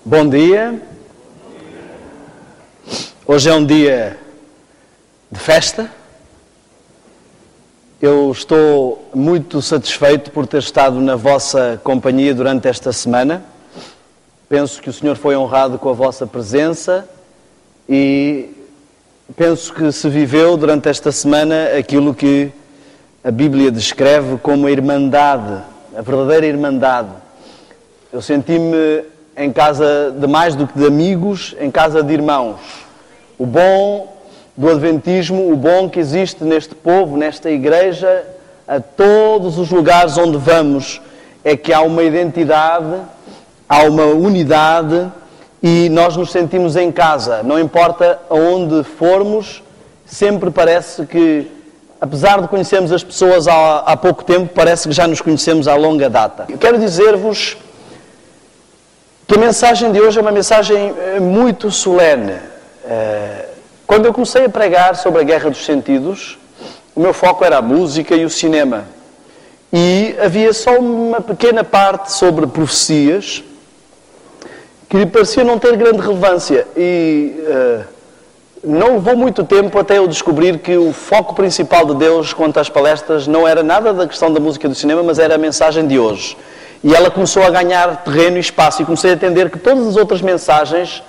Bom dia. Hoje é um dia de festa. Eu estou muito satisfeito por ter estado na vossa companhia durante esta semana. Penso que o Senhor foi honrado com a vossa presença e penso que se viveu durante esta semana aquilo que a Bíblia descreve como a irmandade, a verdadeira irmandade. Eu senti-me em casa de mais do que de amigos, em casa de irmãos. O bom do Adventismo, o bom que existe neste povo, nesta igreja, a todos os lugares onde vamos, é que há uma identidade, há uma unidade e nós nos sentimos em casa. Não importa aonde formos, sempre parece que, apesar de conhecermos as pessoas há pouco tempo, parece que já nos conhecemos há longa data. Eu quero dizer-vos que a mensagem de hoje é uma mensagem muito solene. Quando eu comecei a pregar sobre a guerra dos sentidos, o meu foco era a música e o cinema. E havia só uma pequena parte sobre profecias que lhe parecia não ter grande relevância. E não levou muito tempo até eu descobrir que o foco principal de Deus quanto às palestras não era nada da questão da música e do cinema, mas era a mensagem de hoje. E ela começou a ganhar terreno e espaço e comecei a entender que todas as outras mensagens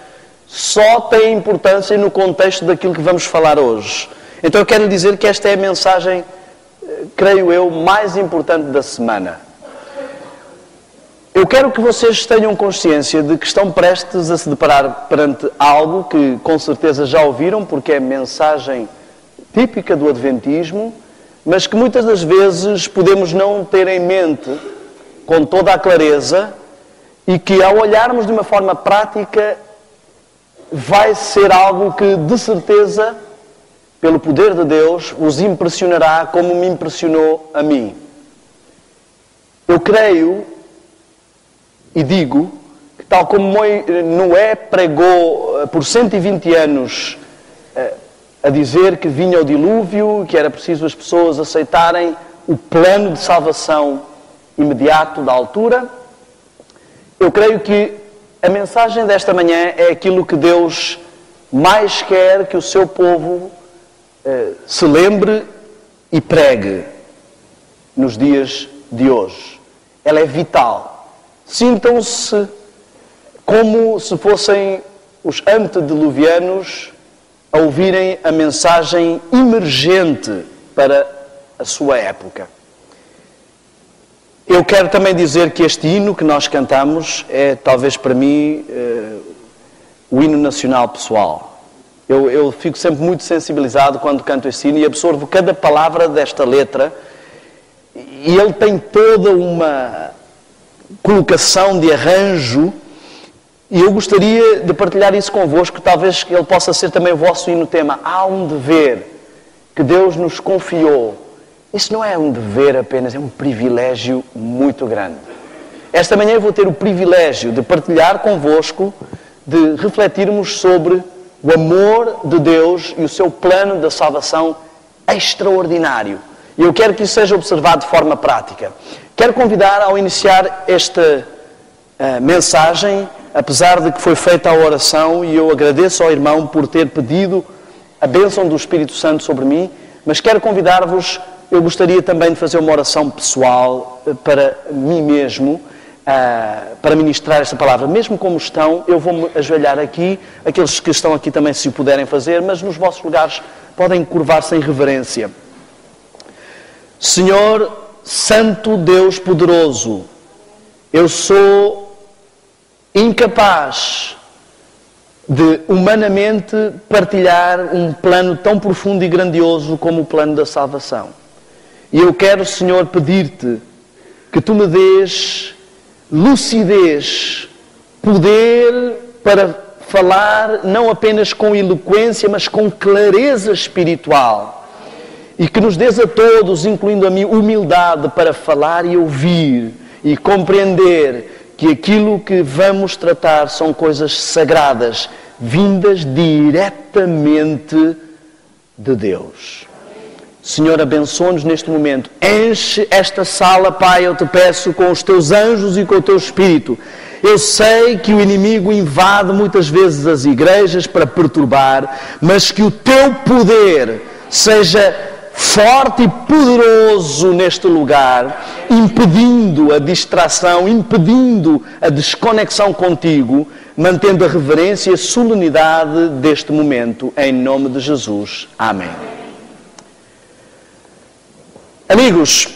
só têm importância no contexto daquilo que vamos falar hoje. Então eu quero lhe dizer que esta é a mensagem, creio eu, mais importante da semana. Eu quero que vocês tenham consciência de que estão prestes a se deparar perante algo que com certeza já ouviram, porque é mensagem típica do Adventismo, mas que muitas das vezes podemos não ter em mente com toda a clareza e que ao olharmos de uma forma prática vai ser algo que de certeza, pelo poder de Deus, os impressionará como me impressionou a mim. Eu creio e digo que tal como Noé pregou por 120 anos a dizer que vinha o dilúvio, que era preciso as pessoas aceitarem o plano de salvação imediato da altura, eu creio que a mensagem desta manhã é aquilo que Deus mais quer que o seu povo se lembre e pregue nos dias de hoje. Ela é vital. Sintam-se como se fossem os antediluvianos a ouvirem a mensagem emergente para a sua época. Eu quero também dizer que este hino que nós cantamos é, talvez para mim, o hino nacional pessoal. Eu fico sempre muito sensibilizado quando canto este hino e absorvo cada palavra desta letra. E ele tem toda uma colocação de arranjo e eu gostaria de partilhar isso convosco. Talvez ele possa ser também o vosso hino-tema. Há um dever que Deus nos confiou. Isso não é um dever apenas, é um privilégio muito grande. Esta manhã eu vou ter o privilégio de partilhar convosco, de refletirmos sobre o amor de Deus e o seu plano da salvação extraordinário. E eu quero que isso seja observado de forma prática. Quero convidar, ao iniciar esta mensagem, apesar de que foi feita a oração, e eu agradeço ao irmão por ter pedido a bênção do Espírito Santo sobre mim, mas quero convidar-vos. Eu gostaria também de fazer uma oração pessoal para mim mesmo, para ministrar esta palavra. Mesmo como estão, eu vou-me ajoelhar aqui, aqueles que estão aqui também se o puderem fazer, mas nos vossos lugares podem curvar-se em reverência. Senhor, Santo Deus poderoso, eu sou incapaz de humanamente partilhar um plano tão profundo e grandioso como o plano da salvação. E eu quero, Senhor, pedir-te que tu me dês lucidez, poder para falar não apenas com eloquência, mas com clareza espiritual. E que nos dês a todos, incluindo a mim, humildade para falar e ouvir e compreender que aquilo que vamos tratar são coisas sagradas, vindas diretamente de Deus. Senhor, abençoa-nos neste momento. Enche esta sala, Pai, eu te peço, com os teus anjos e com o teu Espírito. Eu sei que o inimigo invade muitas vezes as igrejas para perturbar, mas que o teu poder seja forte e poderoso neste lugar, impedindo a distração, impedindo a desconexão contigo, mantendo a reverência e a solenidade deste momento, em nome de Jesus. Amém. Amigos,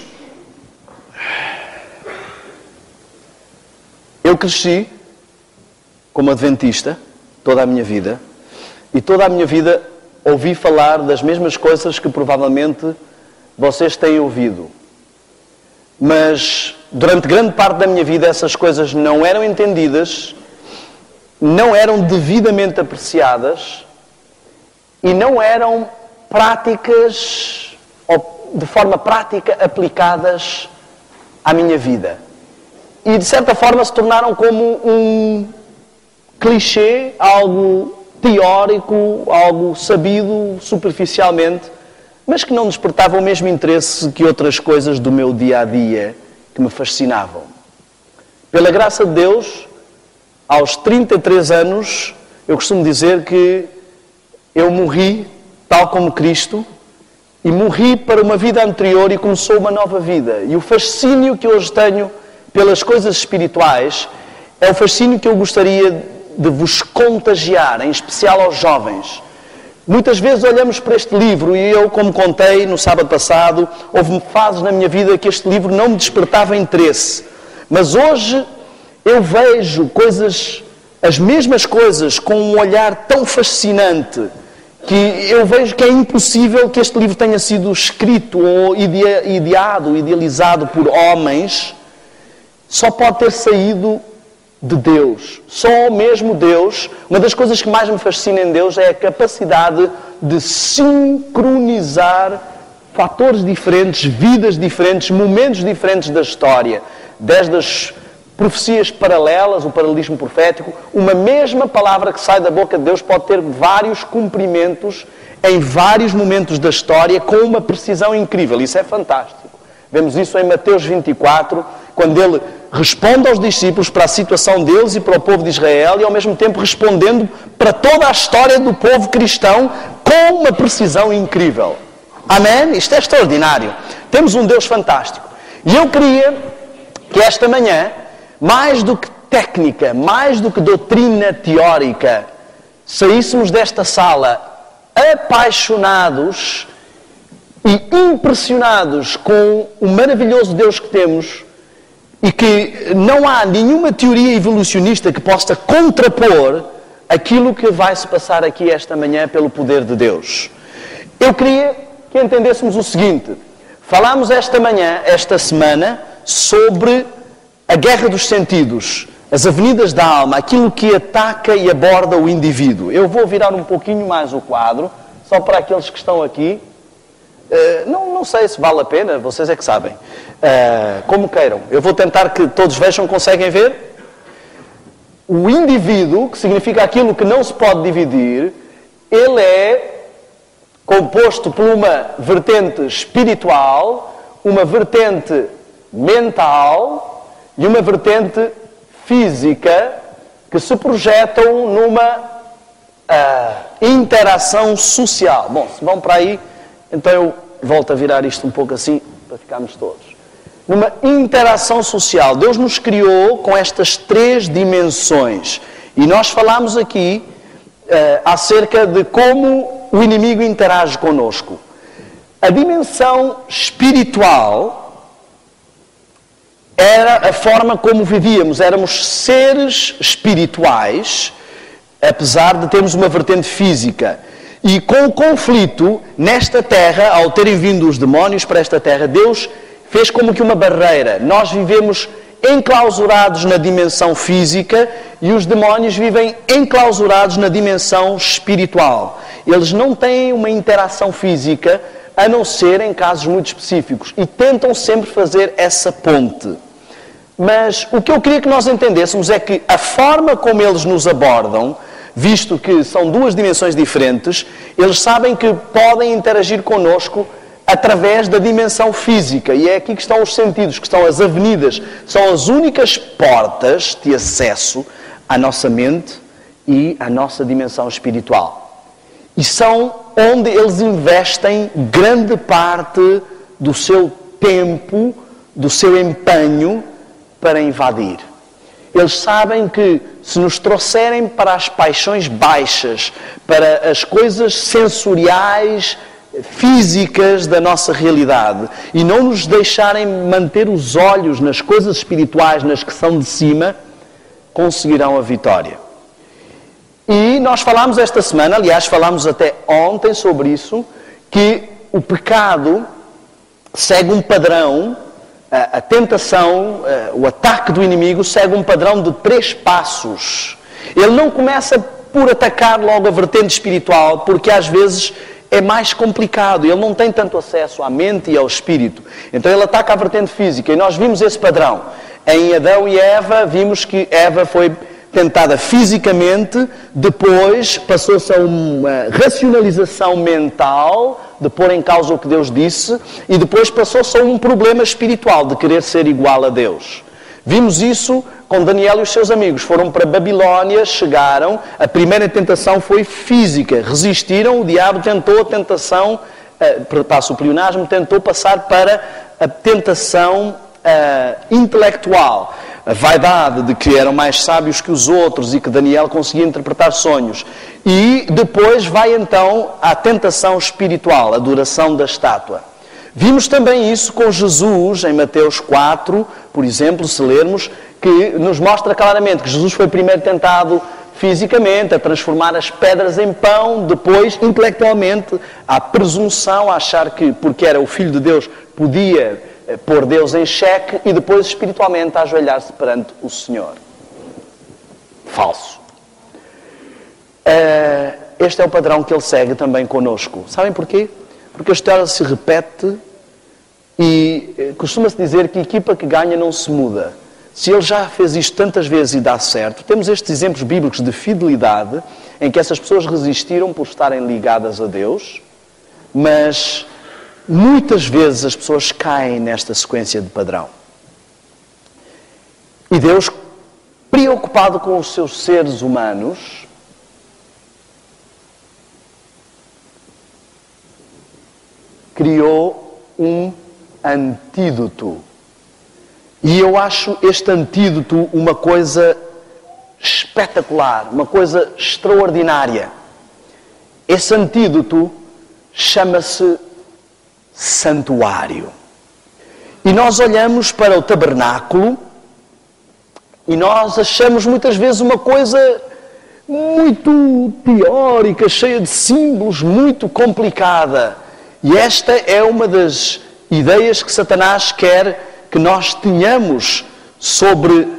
eu cresci como adventista toda a minha vida, e toda a minha vida ouvi falar das mesmas coisas que provavelmente vocês têm ouvido. Mas durante grande parte da minha vida essas coisas não eram entendidas, não eram devidamente apreciadas e não eram práticas, ou de forma prática aplicadas à minha vida. E de certa forma se tornaram como um clichê, algo teórico, algo sabido superficialmente, mas que não despertava o mesmo interesse que outras coisas do meu dia-a-dia que me fascinavam. Pela graça de Deus, aos 33 anos, eu costumo dizer que eu morri tal como Cristo e morri para uma vida anterior e começou uma nova vida. E o fascínio que hoje tenho pelas coisas espirituais é o fascínio que eu gostaria de vos contagiar, em especial aos jovens. Muitas vezes olhamos para este livro e eu, como contei no sábado passado, houve fases na minha vida que este livro não me despertava interesse. Mas hoje eu vejo coisas, as mesmas coisas, com um olhar tão fascinante, que eu vejo que é impossível que este livro tenha sido escrito ou idealizado por homens. Só pode ter saído de Deus. Só mesmo Deus. Uma das coisas que mais me fascina em Deus é a capacidade de sincronizar fatores diferentes, vidas diferentes, momentos diferentes da história. Desde as profecias paralelas, o paralelismo profético, uma mesma palavra que sai da boca de Deus pode ter vários cumprimentos em vários momentos da história com uma precisão incrível. Isso é fantástico. Vemos isso em Mateus 24, quando ele responde aos discípulos para a situação deles e para o povo de Israel e ao mesmo tempo respondendo para toda a história do povo cristão com uma precisão incrível. Amém? Isto é extraordinário. Temos um Deus fantástico. E eu queria que esta manhã, mais do que técnica, mais do que doutrina teórica, saíssemos desta sala apaixonados e impressionados com o maravilhoso Deus que temos e que não há nenhuma teoria evolucionista que possa contrapor aquilo que vai se passar aqui esta manhã pelo poder de Deus. Eu queria que entendêssemos o seguinte. Falámos esta manhã, esta semana, sobre a guerra dos sentidos, as avenidas da alma, aquilo que ataca e aborda o indivíduo. Eu vou virar um pouquinho mais o quadro, só para aqueles que estão aqui. Não sei se vale a pena, vocês é que sabem. Como queiram. Eu vou tentar que todos vejam, conseguem ver? O indivíduo, que significa aquilo que não se pode dividir, ele é composto por uma vertente espiritual, uma vertente mental e uma vertente física que se projetam numa interação social. Bom, se vão para aí, então eu volto a virar isto um pouco assim, para ficarmos todos. Numa interação social. Deus nos criou com estas três dimensões. E nós falámos aqui acerca de como o inimigo interage connosco. A dimensão espiritual era a forma como vivíamos. Éramos seres espirituais, apesar de termos uma vertente física. E com o conflito nesta terra, ao terem vindo os demónios para esta terra, Deus fez como que uma barreira. Nós vivemos enclausurados na dimensão física e os demónios vivem enclausurados na dimensão espiritual. Eles não têm uma interação física, a não ser em casos muito específicos, e tentam sempre fazer essa ponte. Mas o que eu queria que nós entendêssemos é que a forma como eles nos abordam, visto que são duas dimensões diferentes, eles sabem que podem interagir connosco através da dimensão física. E é aqui que estão os sentidos, que estão as avenidas. São as únicas portas de acesso à nossa mente e à nossa dimensão espiritual. E são onde eles investem grande parte do seu tempo, do seu empenho para invadir. Eles sabem que se nos trouxerem para as paixões baixas, para as coisas sensoriais, físicas da nossa realidade, e não nos deixarem manter os olhos nas coisas espirituais, nas que são de cima, conseguirão a vitória. E nós falámos esta semana, aliás, falámos até ontem sobre isso, que o pecado segue um padrão, a tentação, o ataque do inimigo segue um padrão de 3 passos. Ele não começa por atacar logo a vertente espiritual, porque às vezes é mais complicado, ele não tem tanto acesso à mente e ao espírito. Então ele ataca a vertente física, e nós vimos esse padrão. Em Adão e Eva, vimos que Eva foi tentada fisicamente, depois passou-se a uma racionalização mental, de pôr em causa o que Deus disse, e depois passou-se a um problema espiritual, de querer ser igual a Deus. Vimos isso com Daniel e os seus amigos. Foram para Babilónia, chegaram, a primeira tentação foi física, resistiram, o diabo tentou a tentação, passo o pleonasmo, tentou passar para a tentação intelectual. A vaidade de que eram mais sábios que os outros e que Daniel conseguia interpretar sonhos. E depois vai então à tentação espiritual, a adoração da estátua. Vimos também isso com Jesus, em Mateus 4, por exemplo, se lermos, que nos mostra claramente que Jesus foi primeiro tentado fisicamente, a transformar as pedras em pão, depois, intelectualmente, à presunção, a achar que, porque era o Filho de Deus, podia pôr Deus em xeque, e depois, espiritualmente, a ajoelhar-se perante o Senhor. Falso. Este é o padrão que ele segue também connosco. Sabem porquê? Porque a história se repete e costuma-se dizer que a equipa que ganha não se muda. Se ele já fez isto tantas vezes e dá certo, temos estes exemplos bíblicos de fidelidade em que essas pessoas resistiram por estarem ligadas a Deus, mas muitas vezes as pessoas caem nesta sequência de padrão. E Deus, preocupado com os seus seres humanos, criou um antídoto. E eu acho este antídoto uma coisa espetacular, uma coisa extraordinária. Esse antídoto chama-se santuário. E nós olhamos para o tabernáculo e nós achamos muitas vezes uma coisa muito teórica, cheia de símbolos, muito complicada. E esta é uma das ideias que Satanás quer que nós tenhamos sobre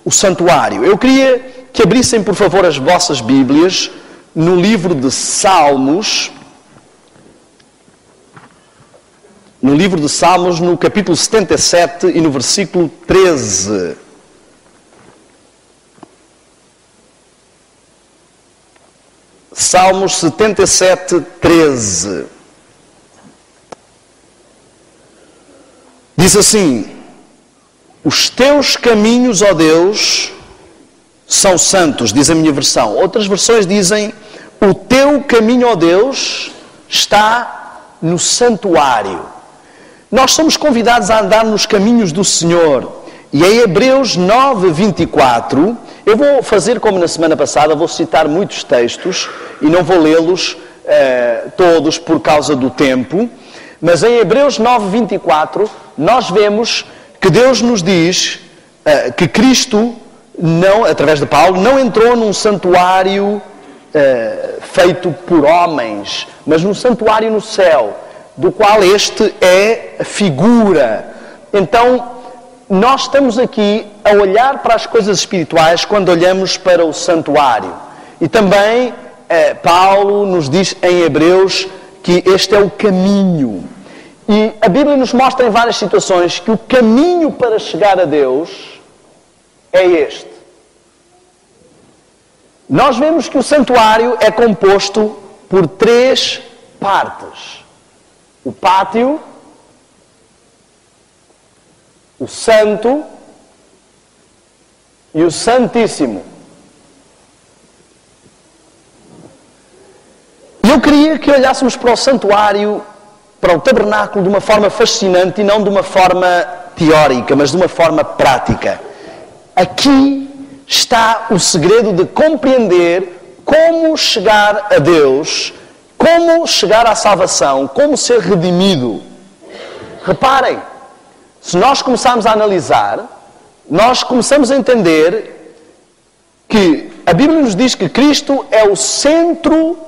o santuário. Eu queria que abrissem, por favor, as vossas Bíblias no livro de Salmos. No livro de Salmos, no capítulo 77 e no versículo 13. Salmos 77, 13. Diz assim: os teus caminhos, ó Deus, são santos, diz a minha versão. Outras versões dizem: o teu caminho, ó Deus, está no santuário. Nós somos convidados a andar nos caminhos do Senhor. E em Hebreus 9, 24, eu vou fazer como na semana passada, vou citar muitos textos e não vou lê-los todos por causa do tempo. Mas em Hebreus 9, 24, nós vemos que Deus nos diz que Cristo, não, através de Paulo, não entrou num santuário feito por homens, mas num santuário no céu, do qual este é a figura. Então, nós estamos aqui a olhar para as coisas espirituais quando olhamos para o santuário. E também Paulo nos diz em Hebreus que este é o caminho. E a Bíblia nos mostra em várias situações que o caminho para chegar a Deus é este. Nós vemos que o santuário é composto por 3 partes. o pátio, o santo e o santíssimo. E eu queria que olhássemos para o santuário, para o tabernáculo, de uma forma fascinante e não de uma forma teórica, mas de uma forma prática. Aqui está o segredo de compreender como chegar a Deus, como chegar à salvação, como ser redimido. Reparem, se nós começarmos a analisar, nós começamos a entender que a Bíblia nos diz que Cristo é o centro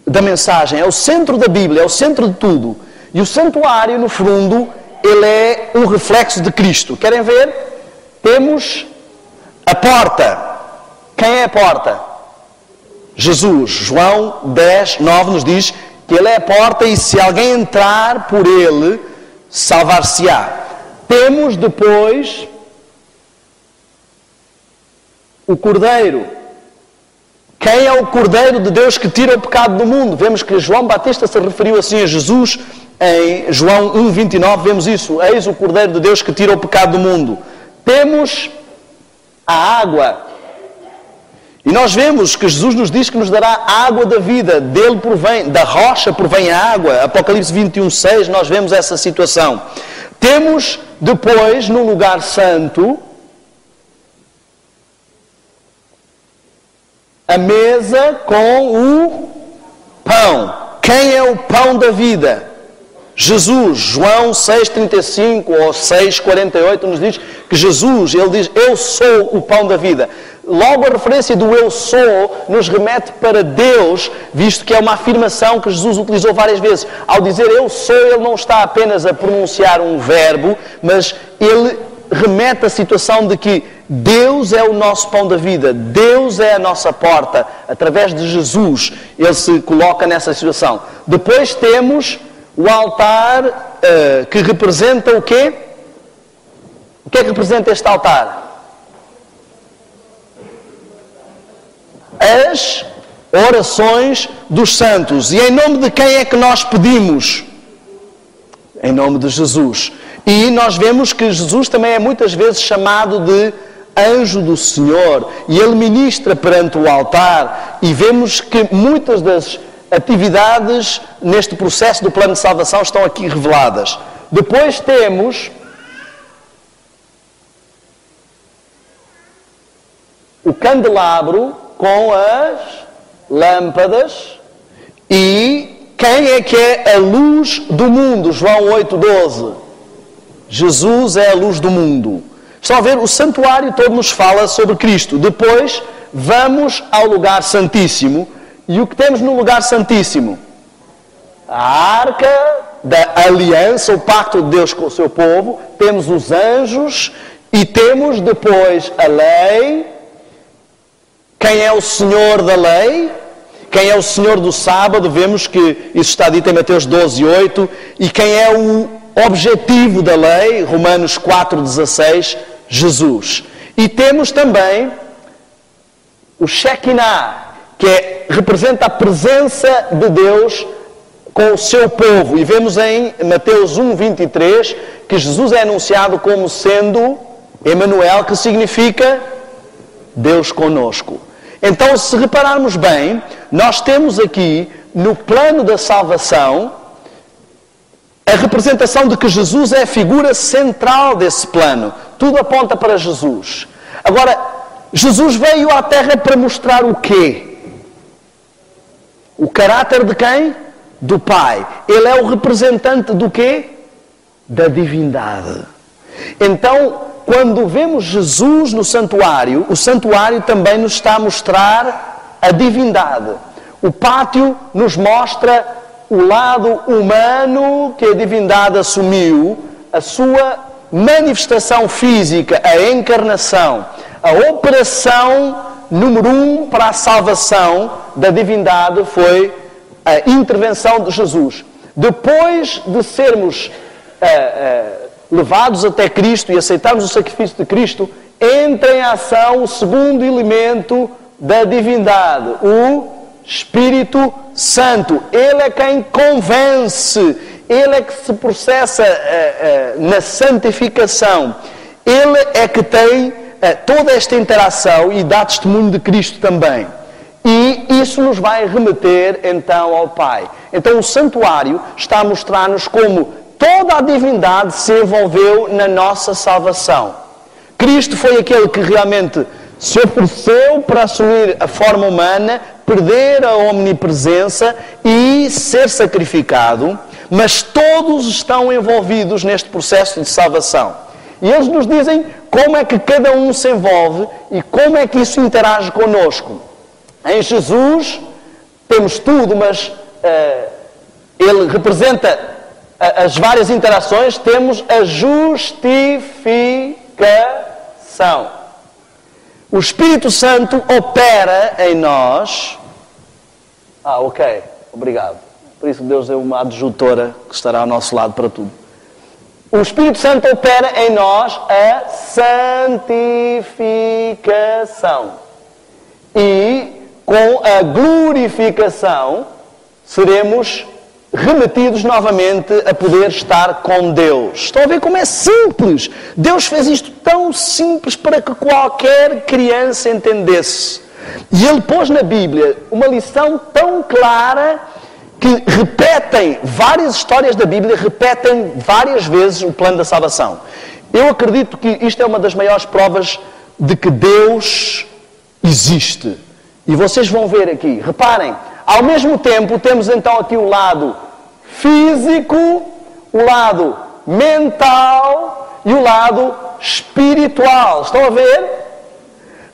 da mensagem, é o centro da Bíblia, é o centro de tudo. E o santuário, no fundo, ele é um reflexo de Cristo. Querem ver? Temos a porta. Quem é a porta? Jesus. João 10, 9 nos diz que ele é a porta e se alguém entrar por ele, salvar-se-á. Temos depois o Cordeiro. Quem é o Cordeiro de Deus que tira o pecado do mundo? Vemos que João Batista se referiu assim a Jesus em João 1, 29, vemos isso. Eis o Cordeiro de Deus que tira o pecado do mundo. Temos a água. E nós vemos que Jesus nos diz que nos dará a água da vida. Dele provém, da rocha provém a água. Apocalipse 21, 6, nós vemos essa situação. Temos depois, no lugar santo, a mesa com o pão. Quem é o pão da vida? Jesus. João 6,35 ou 6,48 nos diz que Jesus, ele diz, eu sou o pão da vida. Logo a referência do eu sou nos remete para Deus, visto que é uma afirmação que Jesus utilizou várias vezes. Ao dizer eu sou, ele não está apenas a pronunciar um verbo, mas ele remete à situação de que Deus é o nosso pão da vida, Deus é a nossa porta. Através de Jesus, ele se coloca nessa situação. Depois temos o altar que representa o quê? O que é que representa este altar? As orações dos santos. E em nome de quem é que nós pedimos? Em nome de Jesus. E nós vemos que Jesus também é muitas vezes chamado de anjo do Senhor. E ele ministra perante o altar. E vemos que muitas das atividades neste processo do plano de salvação estão aqui reveladas. Depois temos o candelabro com as lâmpadas. E quem é que é a luz do mundo? João 8,12. Jesus é a luz do mundo. Estão a ver? O santuário todo nos fala sobre Cristo. Depois vamos ao lugar santíssimo. E o que temos no lugar santíssimo? A arca da aliança, o pacto de Deus com o seu povo. Temos os anjos e temos depois a lei. Quem é o Senhor da lei? Quem é o Senhor do sábado? Vemos que isso está dito em Mateus 12:8. E quem é o objetivo da lei? Romanos 4:16, Jesus. E temos também o Shekinah, que representa a presença de Deus com o seu povo. E vemos em Mateus 1:23 que Jesus é anunciado como sendo Emanuel, que significa Deus conosco. Então, se repararmos bem, nós temos aqui no plano da salvação a representação de que Jesus é a figura central desse plano. Tudo aponta para Jesus. Agora, Jesus veio à Terra para mostrar o quê? O caráter de quem? Do Pai. Ele é o representante do quê? Da divindade. Então, quando vemos Jesus no santuário, o santuário também nos está a mostrar a divindade. O pátio nos mostra o lado humano que a divindade assumiu, a sua manifestação física, a encarnação, a operação número 1 para a salvação da divindade foi a intervenção de Jesus. Depois de sermos levados até Cristo e aceitarmos o sacrifício de Cristo, entra em ação o segundo elemento da divindade, o Espírito Santo. Ele é quem convence, Ele é que se processa na santificação. Ele é que tem toda esta interação e dá testemunho de Cristo também. E isso nos vai remeter então ao Pai. Então o santuário está a mostrar-nos como toda a divindade se envolveu na nossa salvação. Cristo foi aquele que realmente se ofereceu para assumir a forma humana, perder a omnipresença e ser sacrificado, mas todos estão envolvidos neste processo de salvação. E eles nos dizem como é que cada um se envolve e como é que isso interage connosco. Em Jesus temos tudo, mas ele representa as várias interações. Temos a justificação. O Espírito Santo opera em nós. Ok, obrigado. Por isso Deus é uma adjutora que estará ao nosso lado para tudo. O Espírito Santo opera em nós a santificação. E com a glorificação seremos remetidos novamente a poder estar com Deus. Estão a ver como é simples? Deus fez isto tão simples para que qualquer criança entendesse. E Ele pôs na Bíblia uma lição tão clara que repetem, várias histórias da Bíblia repetem várias vezes o plano da salvação. Eu acredito que isto é uma das maiores provas de que Deus existe. E vocês vão ver aqui, reparem, ao mesmo tempo temos então aqui o lado físico, o lado mental e o lado espiritual. Estão a ver?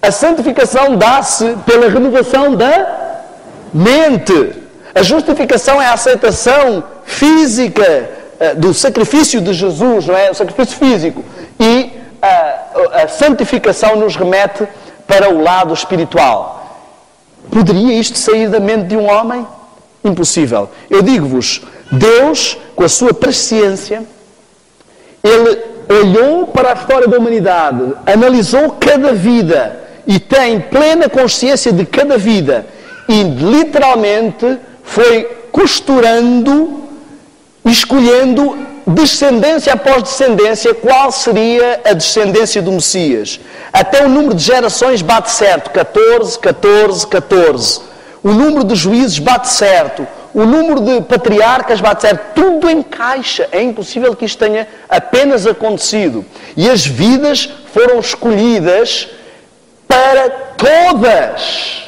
A santificação dá-se pela renovação da mente. A justificação é a aceitação física do sacrifício de Jesus, não é? O sacrifício físico. E a santificação nos remete para o lado espiritual. Poderia isto sair da mente de um homem? Impossível. Eu digo-vos, Deus, com a sua presciência, Ele olhou para a história da humanidade, analisou cada vida e tem plena consciência de cada vida e literalmente foi costurando, escolhendo descendência após descendência, qual seria a descendência do Messias. Até o número de gerações bate certo, 14, 14, 14. O número de juízes bate certo, o número de patriarcas bate certo, tudo encaixa. É impossível que isto tenha apenas acontecido. E as vidas foram escolhidas para todas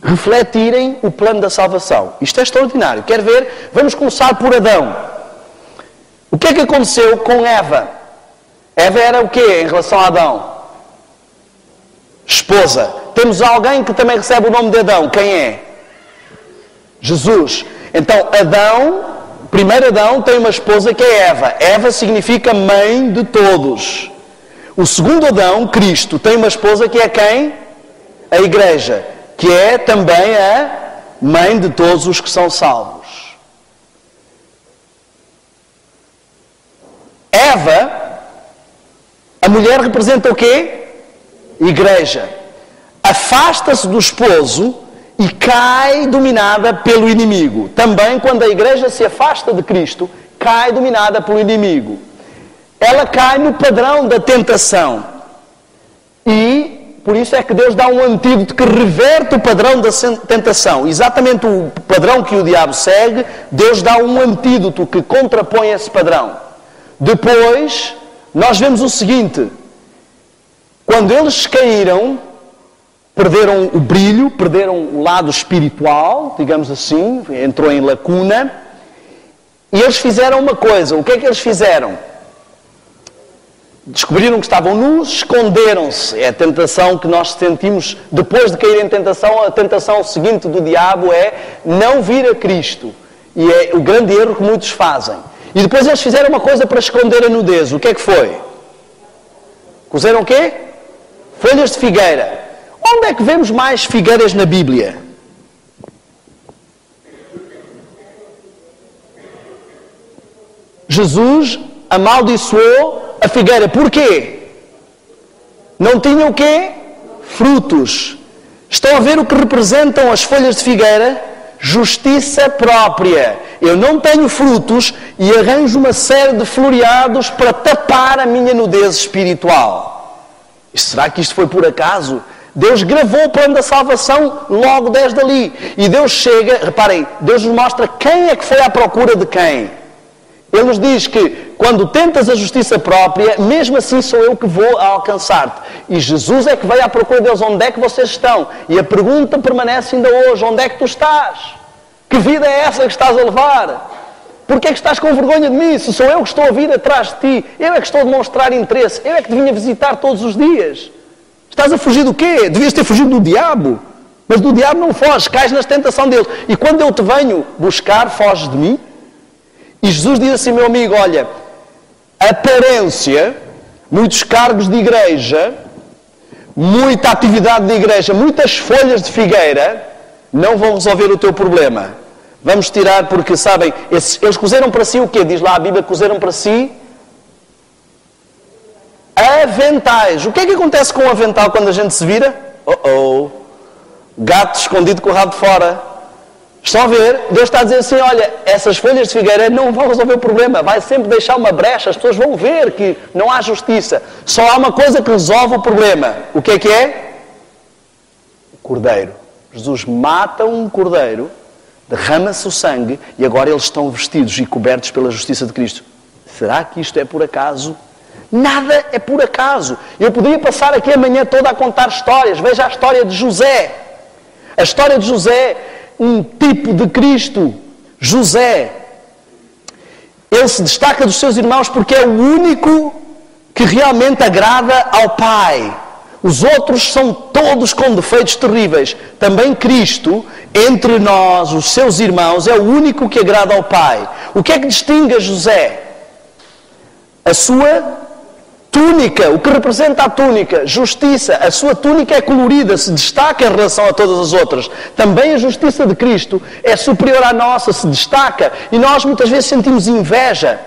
refletirem o plano da salvação. Isto é extraordinário. Quer ver? Vamos começar por Adão. O que é que aconteceu com Eva? Eva era o quê em relação a Adão? Esposa. Temos alguém que também recebe o nome de Adão. Quem é? Jesus. Então, primeiro Adão tem uma esposa que é Eva. Eva significa mãe de todos. O segundo Adão, Cristo, tem uma esposa que é quem? A Igreja, que é também a mãe de todos os que são salvos. Eva, a mulher representa o quê? Igreja. Afasta-se do esposo e cai dominada pelo inimigo. Também quando a igreja se afasta de Cristo, cai dominada pelo inimigo. Ela cai no padrão da tentação. E por isso é que Deus dá um antídoto que reverte o padrão da tentação. Exatamente o padrão que o diabo segue, Deus dá um antídoto que contrapõe esse padrão. Depois, nós vemos o seguinte: quando eles caíram, perderam o brilho, perderam o lado espiritual, digamos assim, entrou em lacuna, e eles fizeram uma coisa. O que é que eles fizeram? Descobriram que estavam nus, esconderam-se. É a tentação que nós sentimos depois de cair em tentação. A tentação seguinte do diabo é não vir a Cristo. E é o grande erro que muitos fazem. E depois eles fizeram uma coisa para esconder a nudez. O que é que foi? Cozeram o quê? Folhas de figueira. Onde é que vemos mais figueiras na Bíblia? Jesus amaldiçoou a figueira. Porquê? Não tinha o quê? Frutos. Estão a ver o que representam as folhas de figueira? justiça própria. Eu não tenho frutos e arranjo uma série de floreados para tapar a minha nudez espiritual. E será que isto foi por acaso? Deus gravou o plano da salvação logo desde ali. E Deus chega, reparem, Deus nos mostra quem é que foi à procura de quem. Ele nos diz que quando tentas a justiça própria, mesmo assim sou eu que vou alcançar-te. E Jesus é que veio à procura deles. Onde é que vocês estão? E a pergunta permanece ainda hoje. Onde é que tu estás? Que vida é essa que estás a levar? Porquê é que estás com vergonha de mim? Se sou eu que estou a vir atrás de ti. Eu é que estou a demonstrar interesse. Eu é que te vinha visitar todos os dias. Estás a fugir do quê? Devias ter fugido do diabo. Mas do diabo não foges. Cais na tentação dele. E quando eu te venho buscar, foges de mim? E Jesus diz assim, meu amigo, olha, aparência, muitos cargos de igreja, muita atividade de igreja, muitas folhas de figueira, não vão resolver o teu problema. Vamos tirar, porque, sabem, eles cozeram para si o quê? Diz lá a Bíblia, cozeram para si aventais. O que é que acontece com o avental quando a gente se vira? Gato escondido com o rabo de fora. Estão a ver? Deus está a dizer assim, olha, essas folhas de figueira não vão resolver o problema. Vai sempre deixar uma brecha. As pessoas vão ver que não há justiça. Só há uma coisa que resolve o problema. O que é? O cordeiro. Jesus mata um cordeiro, derrama-se o sangue e agora eles estão vestidos e cobertos pela justiça de Cristo. Será que isto é por acaso? Nada é por acaso. Eu poderia passar aqui a manhã toda a contar histórias. Veja a história de José. A história de José, um tipo de Cristo. José, ele se destaca dos seus irmãos porque é o único que realmente agrada ao Pai. Os outros são todos com defeitos terríveis. Também Cristo, entre nós, os seus irmãos, é o único que agrada ao Pai. O que é que distingue a José? A sua túnica, o que representa a túnica? Justiça. A sua túnica é colorida, se destaca em relação a todas as outras. Também a justiça de Cristo é superior à nossa, se destaca. E nós muitas vezes sentimos inveja.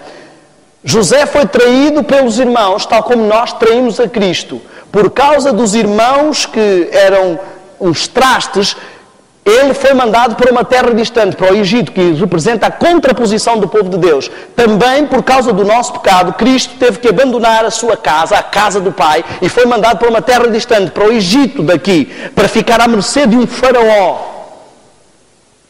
José foi traído pelos irmãos, tal como nós traímos a Cristo. Por causa dos irmãos que eram uns trastes, ele foi mandado para uma terra distante, para o Egito, que representa a contraposição do povo de Deus. Também, por causa do nosso pecado, Cristo teve que abandonar a sua casa, a casa do Pai, e foi mandado para uma terra distante, para o Egito daqui, para ficar à mercê de um faraó.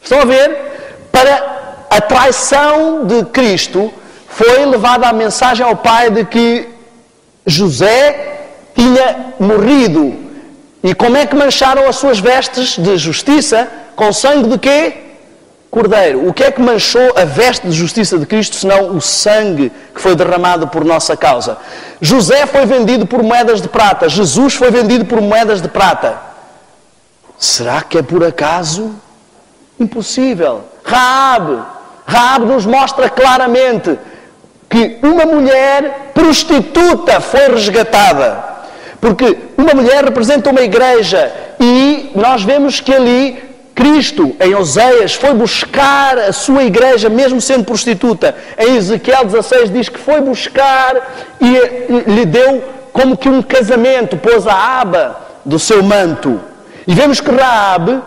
Estão a ver? Para a traição de Cristo, foi levada a mensagem ao Pai de que José tinha morrido. E como é que mancharam as suas vestes de justiça? Com sangue de quê? Cordeiro. O que é que manchou a veste de justiça de Cristo, senão o sangue que foi derramado por nossa causa? José foi vendido por moedas de prata. Jesus foi vendido por moedas de prata. Será que é por acaso? Impossível. Raabe nos mostra claramente que uma mulher prostituta foi resgatada. Porque uma mulher representa uma igreja e nós vemos que ali Cristo, em Oséias, foi buscar a sua igreja, mesmo sendo prostituta. Em Ezequiel 16 diz que foi buscar e lhe deu como que um casamento, pôs a aba do seu manto. E vemos que Raabe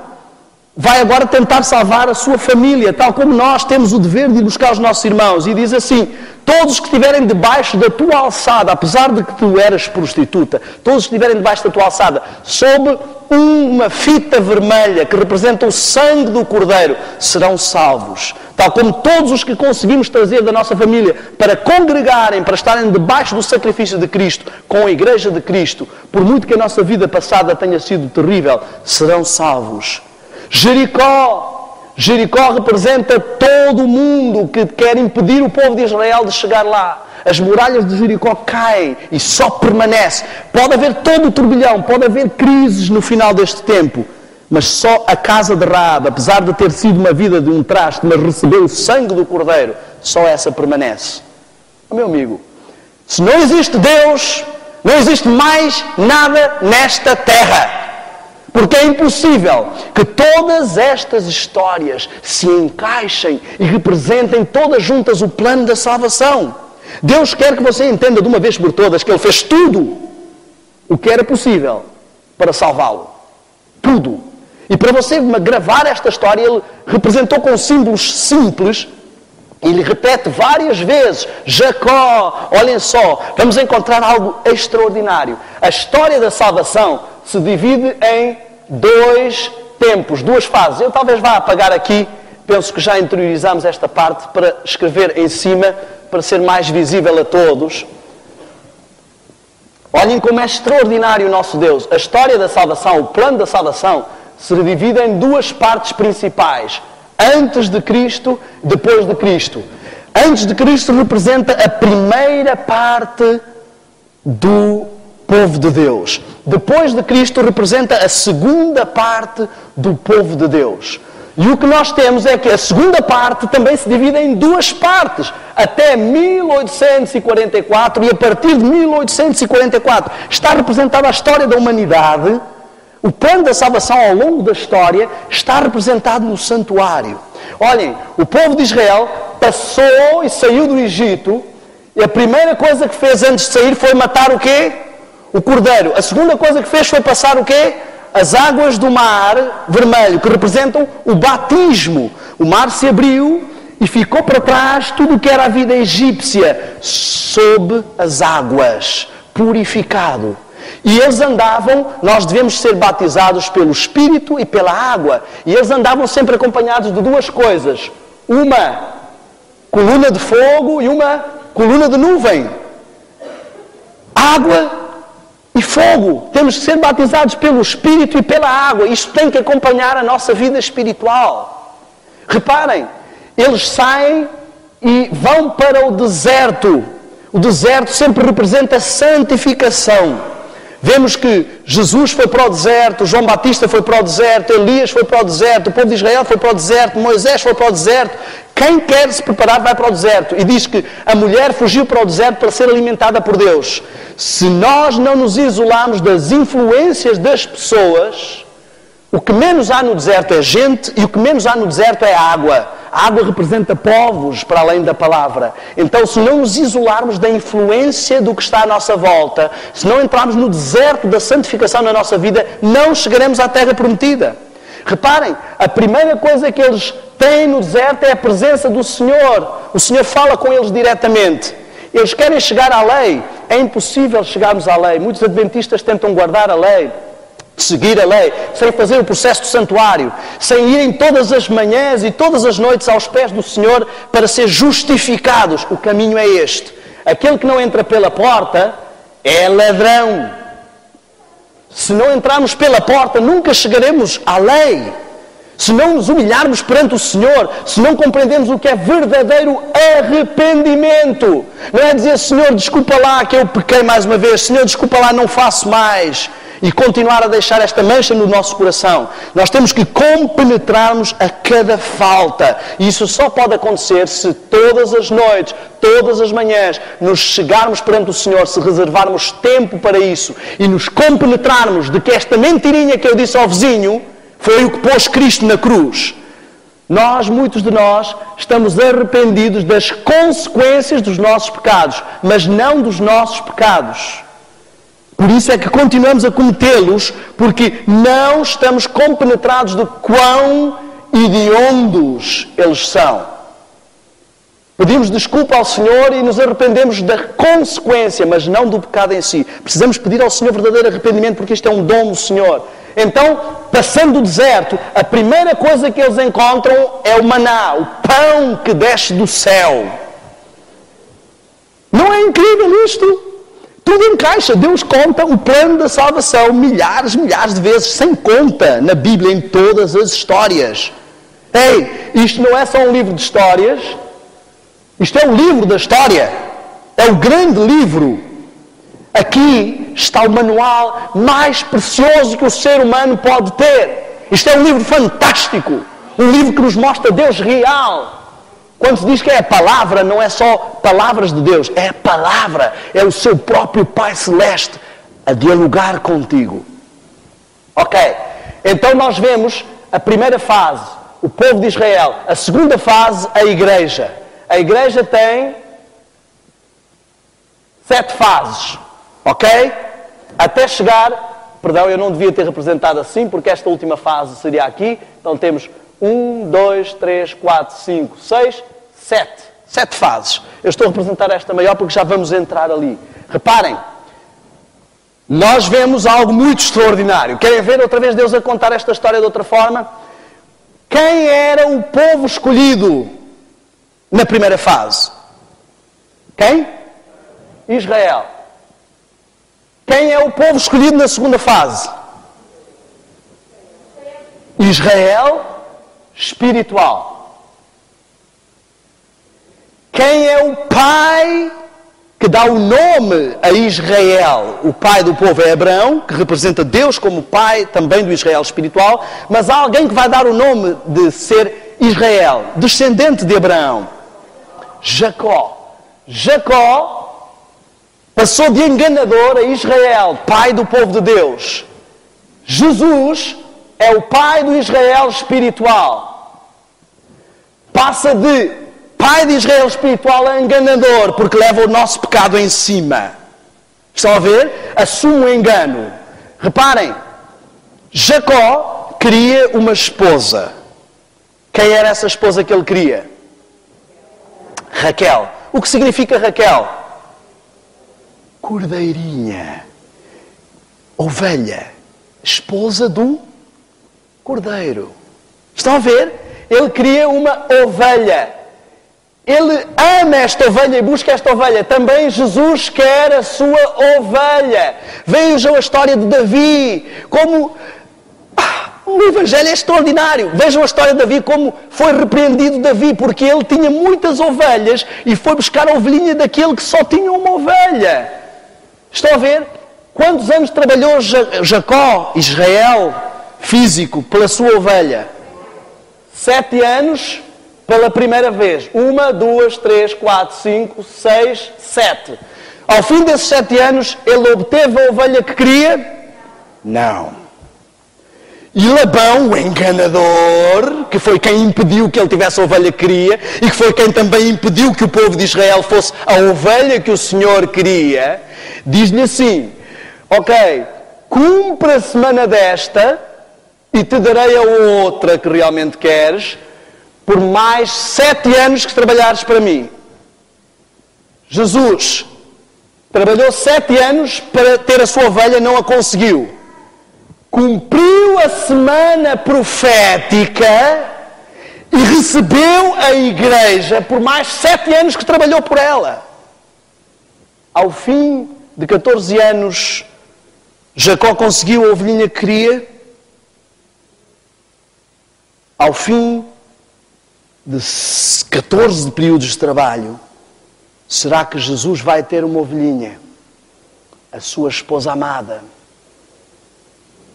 vai agora tentar salvar a sua família, tal como nós temos o dever de ir buscar os nossos irmãos. E diz assim, todos que estiverem debaixo da tua alçada, apesar de que tu eras prostituta, todos que estiverem debaixo da tua alçada, sob uma fita vermelha que representa o sangue do Cordeiro, serão salvos. Tal como todos os que conseguimos trazer da nossa família para congregarem, para estarem debaixo do sacrifício de Cristo, com a Igreja de Cristo, por muito que a nossa vida passada tenha sido terrível, serão salvos. Jericó representa todo o mundo que quer impedir o povo de Israel de chegar lá. As muralhas de Jericó caem e só permanece. Pode haver todo o turbilhão, pode haver crises no final deste tempo, mas só a casa de Raabe, apesar de ter sido uma vida de um traste, mas recebeu o sangue do Cordeiro, só essa permanece. Meu amigo, se não existe Deus, não existe mais nada nesta terra. Porque é impossível que todas estas histórias se encaixem e representem todas juntas o plano da salvação. Deus quer que você entenda de uma vez por todas que Ele fez tudo o que era possível para salvá-lo. Tudo. E para você gravar esta história, ele representou com símbolos simples. Ele repete várias vezes, Jacó, olhem só, vamos encontrar algo extraordinário. A história da salvação se divide em 2 tempos, 2 fases. Eu talvez vá apagar aqui, penso que já interiorizamos esta parte para escrever em cima, para ser mais visível a todos. Olhem como é extraordinário o nosso Deus. A história da salvação, o plano da salvação, se divide em 2 partes principais. Antes de Cristo, depois de Cristo. Antes de Cristo representa a primeira parte do povo de Deus. Depois de Cristo representa a segunda parte do povo de Deus. E o que nós temos é que a segunda parte também se divide em 2 partes. Até 1844 e a partir de 1844 está representada a história da humanidade. O plano da salvação ao longo da história está representado no santuário. Olhem, o povo de Israel passou e saiu do Egito e a primeira coisa que fez antes de sair foi matar o quê? O cordeiro. A segunda coisa que fez foi passar o quê? As águas do mar vermelho, que representam o batismo. O mar se abriu e ficou para trás tudo o que era a vida egípcia sob as águas, purificado. E eles andavam, nós devemos ser batizados pelo Espírito e pela água. E eles andavam sempre acompanhados de 2 coisas. Uma coluna de fogo e uma coluna de nuvem. Água e fogo. Temos que ser batizados pelo Espírito e pela água. Isto tem que acompanhar a nossa vida espiritual. Reparem, eles saem e vão para o deserto. O deserto sempre representa santificação. Vemos que Jesus foi para o deserto, João Batista foi para o deserto, Elias foi para o deserto, o povo de Israel foi para o deserto, Moisés foi para o deserto. Quem quer se preparar vai para o deserto. E diz que a mulher fugiu para o deserto para ser alimentada por Deus. Se nós não nos isolarmos das influências das pessoas, o que menos há no deserto é gente e o que menos há no deserto é água. A água representa povos para além da palavra. Então, se não nos isolarmos da influência do que está à nossa volta, se não entrarmos no deserto da santificação na nossa vida, não chegaremos à terra prometida. Reparem, a primeira coisa que eles têm no deserto é a presença do Senhor. O Senhor fala com eles diretamente. Eles querem chegar à lei. É impossível chegarmos à lei. Muitos adventistas tentam guardar a lei, seguir a lei, sem fazer o processo do santuário, sem irem todas as manhãs e todas as noites aos pés do Senhor para ser justificados. O caminho é este. Aquele que não entra pela porta é ladrão. Se não entrarmos pela porta, nunca chegaremos à lei. Se não nos humilharmos perante o Senhor, se não compreendemos o que é verdadeiro arrependimento, não é dizer, Senhor, desculpa lá que eu pequei mais uma vez, Senhor, desculpa lá, não faço mais, e continuar a deixar esta mancha no nosso coração. Nós temos que compenetrarmos a cada falta. E isso só pode acontecer se todas as noites, todas as manhãs, nos chegarmos perante o Senhor, se reservarmos tempo para isso e nos compenetrarmos de que esta mentirinha que eu disse ao vizinho foi o que pôs Cristo na cruz. Muitos de nós, estamos arrependidos das consequências dos nossos pecados, mas não dos nossos pecados. Por isso é que continuamos a cometê-los, porque não estamos compenetrados de quão hediondos eles são. Pedimos desculpa ao Senhor e nos arrependemos da consequência, mas não do pecado em si. Precisamos pedir ao Senhor verdadeiro arrependimento, porque isto é um dom do Senhor. Então, passando o deserto, a primeira coisa que eles encontram é o maná, o pão que desce do céu. Não é incrível isto? Tudo encaixa. Deus conta o plano da salvação milhares de vezes, sem conta, na Bíblia, em todas as histórias. Ei, isto não é só um livro de histórias. Isto é um livro da história. É o grande livro. Aqui está o manual mais precioso que o ser humano pode ter. Isto é um livro fantástico. Um livro que nos mostra Deus real. Quando se diz que é a palavra, não é só palavras de Deus. É a palavra. É o seu próprio Pai Celeste a dialogar contigo. Ok. Então nós vemos a primeira fase, o povo de Israel. A segunda fase, a igreja. A igreja tem 7 fases. Ok? Até chegar Perdão, eu não devia ter representado assim, porque esta última fase seria aqui. Então temos 1, 2, 3, 4, 5, 6, 7. 7 fases. Eu estou a representar esta maior porque já vamos entrar ali. Reparem, nós vemos algo muito extraordinário. Querem ver outra vez Deus a contar esta história de outra forma? Quem era o povo escolhido na primeira fase? Quem? Israel. Quem é o povo escolhido na segunda fase? Israel espiritual. Quem é o pai que dá o nome a Israel? O pai do povo é Abraão, que representa Deus como pai também do Israel espiritual, mas há alguém que vai dar o nome de ser Israel, descendente de Abraão. Jacó. Jacó passou de enganador a Israel, pai do povo de Deus. Jesus é o pai do Israel espiritual. Passa de pai de Israel espiritual a enganador, porque leva o nosso pecado em cima. Estão a ver? Assume o engano. Reparem, Jacó queria uma esposa. Quem era essa esposa que ele queria? Raquel. O que significa Raquel? Cordeirinha. Ovelha. Esposa do cordeiro. Estão a ver? Ele queria uma ovelha. Ele ama esta ovelha e busca esta ovelha. Também Jesus quer a sua ovelha. Vejam a história de Davi. Como o Evangelho é extraordinário. Vejam a história de Davi, como foi repreendido Davi, porque ele tinha muitas ovelhas e foi buscar a ovelhinha daquele que só tinha uma ovelha. Estão a ver? Quantos anos trabalhou Jacó, Israel, físico, pela sua ovelha? 7 anos pela primeira vez. 1, 2, 3, 4, 5, 6, 7. Ao fim desses 7 anos, ele obteve a ovelha que queria? Não. E Labão, o enganador, que foi quem impediu que ele tivesse a ovelha que queria, e que foi quem também impediu que o povo de Israel fosse a ovelha que o Senhor queria, diz-lhe assim: ok, cumpre a semana desta e te darei a outra que realmente queres, por mais 7 anos que trabalhares para mim. Jesus trabalhou 7 anos para ter a sua ovelha, não a conseguiu. Cumpriu a semana profética e recebeu a igreja por mais 7 anos que trabalhou por ela. Ao fim de 14 anos, Jacó conseguiu a ovelhinha que queria. Ao fim de 14 períodos de trabalho, será que Jesus vai ter uma ovelhinha? A sua esposa amada.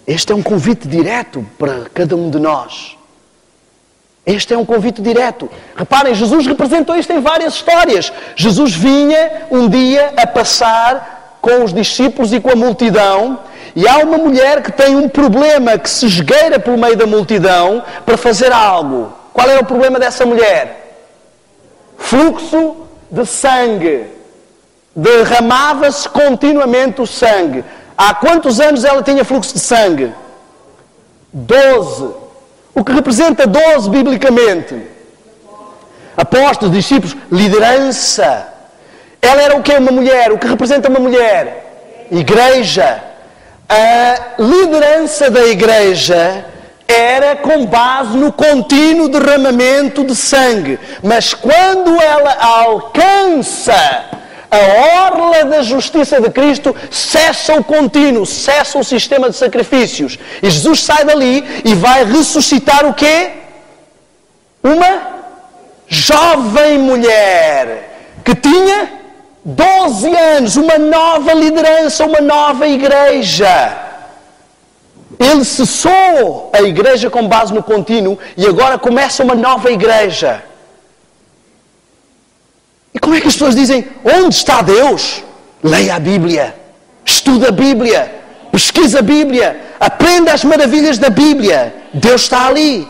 Este é um convite direto para cada um de nós. Este é um convite direto. Reparem, Jesus representou isto em várias histórias. Jesus vinha um dia a passar com os discípulos e com a multidão, e há uma mulher que tem um problema, que se esgueira pelo meio da multidão para fazer algo. Qual era o problema dessa mulher? Fluxo de sangue. Derramava-se continuamente o sangue. Há quantos anos ela tinha fluxo de sangue? 12. O que representa 12 biblicamente? Apóstolos, discípulos, liderança. Ela era o que? Uma mulher. O que representa uma mulher? Igreja. A liderança da igreja era com base no contínuo derramamento de sangue. Mas quando ela alcança a orla da justiça de Cristo, cessa o contínuo, cessa o sistema de sacrifícios. E Jesus sai dali e vai ressuscitar o quê? Uma jovem mulher que tinha 12 anos, uma nova liderança, uma nova igreja. Ele cessou a igreja com base no contínuo e agora começa uma nova igreja. E como é que as pessoas dizem, onde está Deus? Leia a Bíblia, estuda a Bíblia, pesquisa a Bíblia, aprenda as maravilhas da Bíblia. Deus está ali.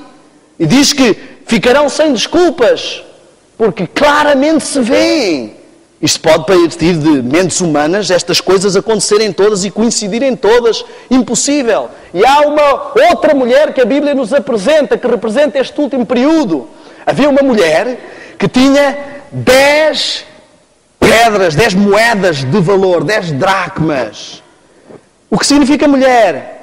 E diz que ficarão sem desculpas, porque claramente se vêem Isto pode partir de mentes humanas, estas coisas acontecerem todas e coincidirem todas. Impossível. E há uma outra mulher que a Bíblia nos apresenta, que representa este último período. Havia uma mulher que tinha 10 pedras, 10 moedas de valor, 10 dracmas. O que significa mulher?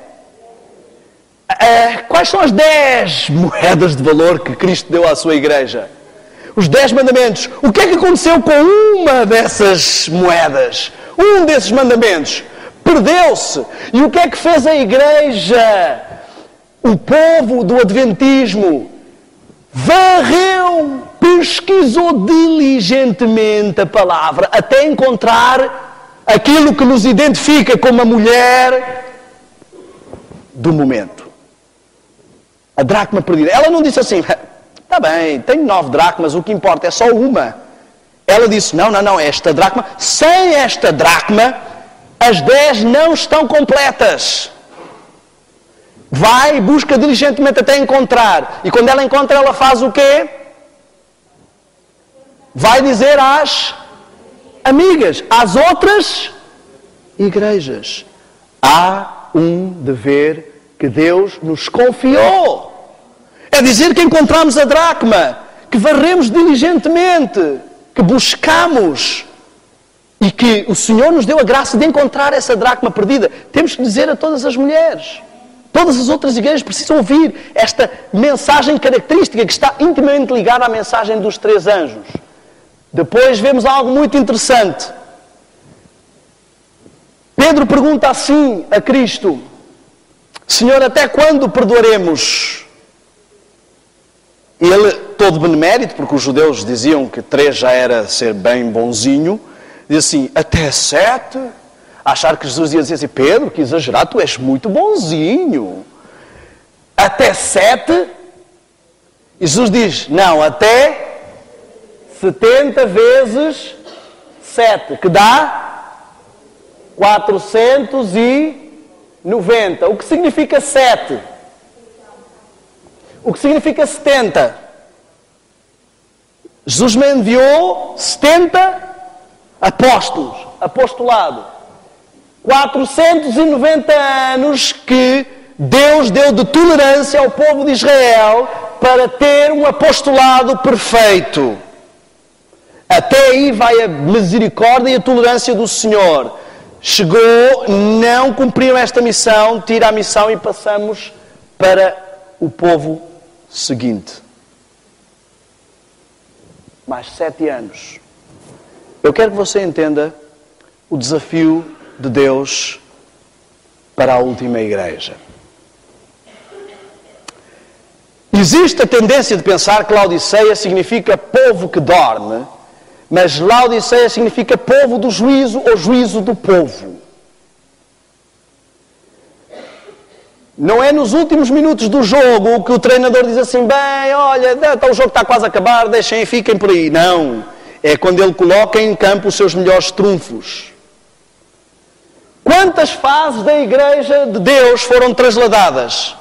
Quais são as 10 moedas de valor que Cristo deu à sua igreja? Os 10 mandamentos. O que é que aconteceu com uma dessas moedas? Um desses mandamentos perdeu-se. E o que é que fez a igreja? O povo do Adventismo varreu, pesquisou diligentemente a palavra até encontrar aquilo que nos identifica como a mulher do momento. A dracma perdida. Ela não disse assim: está bem, tenho 9 dracmas, o que importa é só uma. Ela disse: não, esta dracma, sem esta dracma, as 10 não estão completas. Vai e busca diligentemente até encontrar. E quando ela encontra, ela faz o quê? Vai dizer às amigas, às outras igrejas. Há um dever que Deus nos confiou. É dizer que encontramos a dracma, que varremos diligentemente, que buscamos e que o Senhor nos deu a graça de encontrar essa dracma perdida. Temos que dizer a todas as mulheres. Todas as outras igrejas precisam ouvir esta mensagem característica que está intimamente ligada à mensagem dos 3 anjos. Depois vemos algo muito interessante. Pedro pergunta assim a Cristo: Senhor, até quando perdoaremos? Ele, todo benemérito, porque os judeus diziam que 3 já era ser bem bonzinho, diz assim: até 7? Achar que Jesus ia dizer assim: Pedro, que exagerado, tu és muito bonzinho. Até 7? E Jesus diz: não, até 70 vezes 7, que dá 490. O que significa 7? O que significa 70? Jesus me enviou 70 apóstolos, apostolado. 490 anos que Deus deu de tolerância ao povo de Israel para ter um apostolado perfeito. Até aí vai a misericórdia e a tolerância do Senhor. Chegou, não cumpriram esta missão, tira a missão e passamos para o povo seguinte. Mais 7 anos. Eu quero que você entenda o desafio de Deus para a última igreja. Existe a tendência de pensar que Laodiceia significa povo que dorme, mas Laodiceia significa povo do juízo ou juízo do povo. Não é nos últimos minutos do jogo que o treinador diz assim: bem, olha, o jogo está quase a acabar, deixem, fiquem por aí. Não. É quando ele coloca em campo os seus melhores trunfos. Quantas fases da Igreja de Deus foram trasladadas?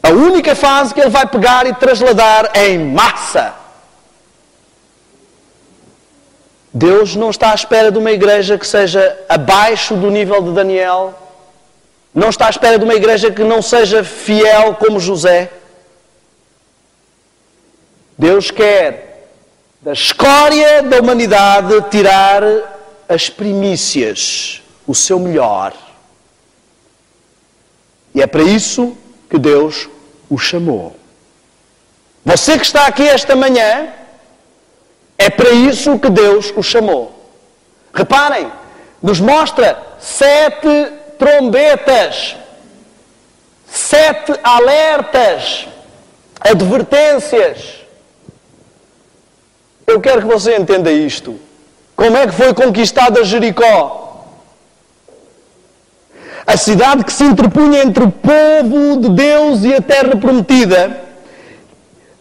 A única fase que ele vai pegar e trasladar é em massa. Deus não está à espera de uma igreja que seja abaixo do nível de Daniel. Não está à espera de uma igreja que não seja fiel como José. Deus quer da escória da humanidade tirar as primícias, o seu melhor. E é para isso que Deus o chamou. Você que está aqui esta manhã, é para isso que Deus o chamou. Reparem, nos mostra 7 trombetas, 7 alertas, advertências. Eu quero que você entenda isto. Como é que foi conquistada Jericó? A cidade que se interpunha entre o povo de Deus e a terra prometida.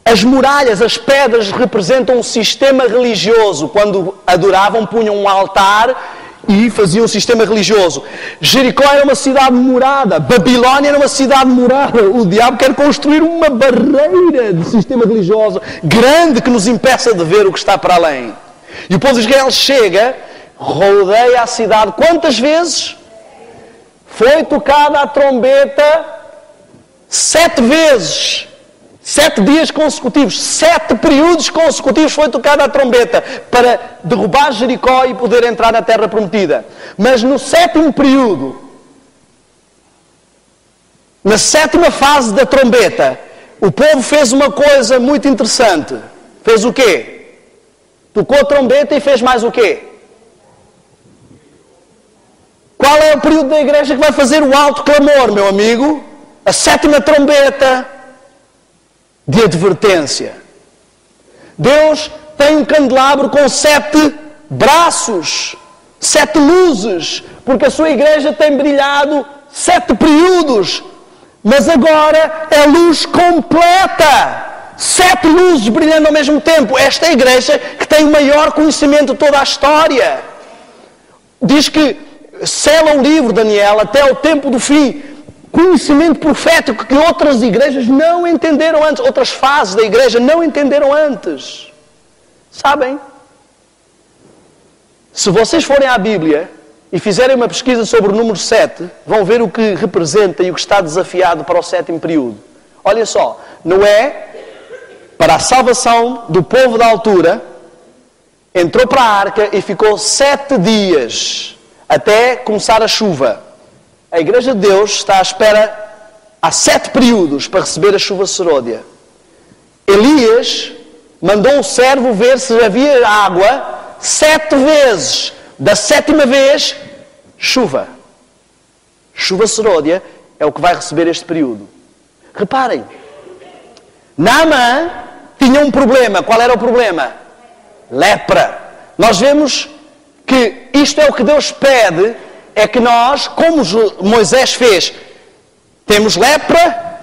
As muralhas, as pedras representam um sistema religioso. Quando adoravam, punham um altar e faziam um sistema religioso. Jericó era uma cidade morada, Babilônia era uma cidade morada. O diabo quer construir uma barreira de sistema religioso grande que nos impeça de ver o que está para além. E o povo de Israel chega, rodeia a cidade. Quantas vezes? Foi tocada a trombeta 7 vezes. 7 dias consecutivos, 7 períodos consecutivos foi tocada a trombeta para derrubar Jericó e poder entrar na terra prometida. Mas no 7º período, na 7ª fase da trombeta, o povo fez uma coisa muito interessante. Fez o quê? Tocou a trombeta e fez mais o quê? Qual é o período da igreja que vai fazer o alto clamor, meu amigo? A 7ª trombeta de advertência. Deus tem um candelabro com 7 braços, 7 luzes, porque a sua igreja tem brilhado 7 períodos, mas agora é luz completa. 7 luzes brilhando ao mesmo tempo. Esta é a igreja que tem o maior conhecimento de toda a história. Diz que sela o livro, Daniel, até o tempo do fim. Conhecimento profético que outras igrejas não entenderam antes. Outras fases da igreja não entenderam antes. Sabem? Se vocês forem à Bíblia e fizerem uma pesquisa sobre o número 7, vão ver o que representa e o que está desafiado para o 7º período. Olha só, Noé, para a salvação do povo da altura, entrou para a arca e ficou 7 dias até começar a chuva. A Igreja de Deus está à espera há 7 períodos para receber a chuva serôdia. Elias mandou o servo ver se havia água 7 vezes. Da 7ª vez, chuva. Chuva serôdia é o que vai receber este período. Reparem, Naamã tinha um problema. Qual era o problema? Lepra. Nós vemos que isto é o que Deus pede, é que nós, como Moisés fez, temos lepra,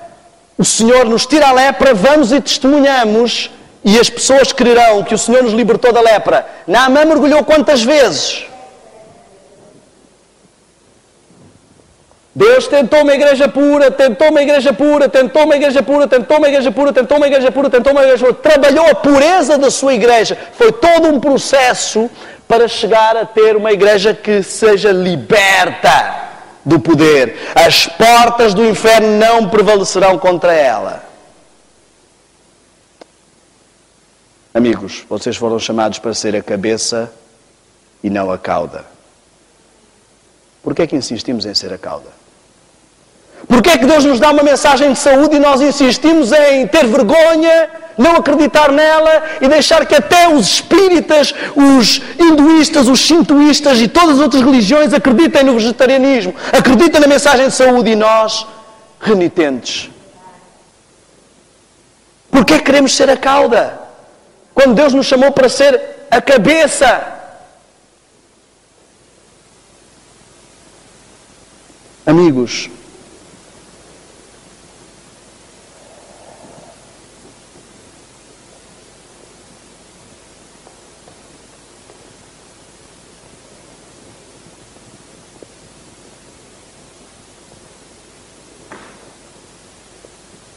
o Senhor nos tira a lepra, vamos e testemunhamos, e as pessoas crerão que o Senhor nos libertou da lepra. Naamã mergulhou quantas vezes? Deus tentou uma igreja pura, tentou uma igreja pura, tentou uma igreja pura, tentou uma igreja pura, tentou uma igreja pura, tentou uma igreja pura, trabalhou a pureza da sua igreja. Foi todo um processo para chegar a ter uma igreja que seja liberta do poder. As portas do inferno não prevalecerão contra ela. Amigos, vocês foram chamados para ser a cabeça e não a cauda. Porquê é que insistimos em ser a cauda? Porquê é que Deus nos dá uma mensagem de saúde e nós insistimos em ter vergonha, não acreditar nela e deixar que até os espíritas, os hinduístas, os shintoístas e todas as outras religiões acreditem no vegetarianismo, acreditem na mensagem de saúde e nós, renitentes? Porquê é que queremos ser a cauda? Quando Deus nos chamou para ser a cabeça. Amigos,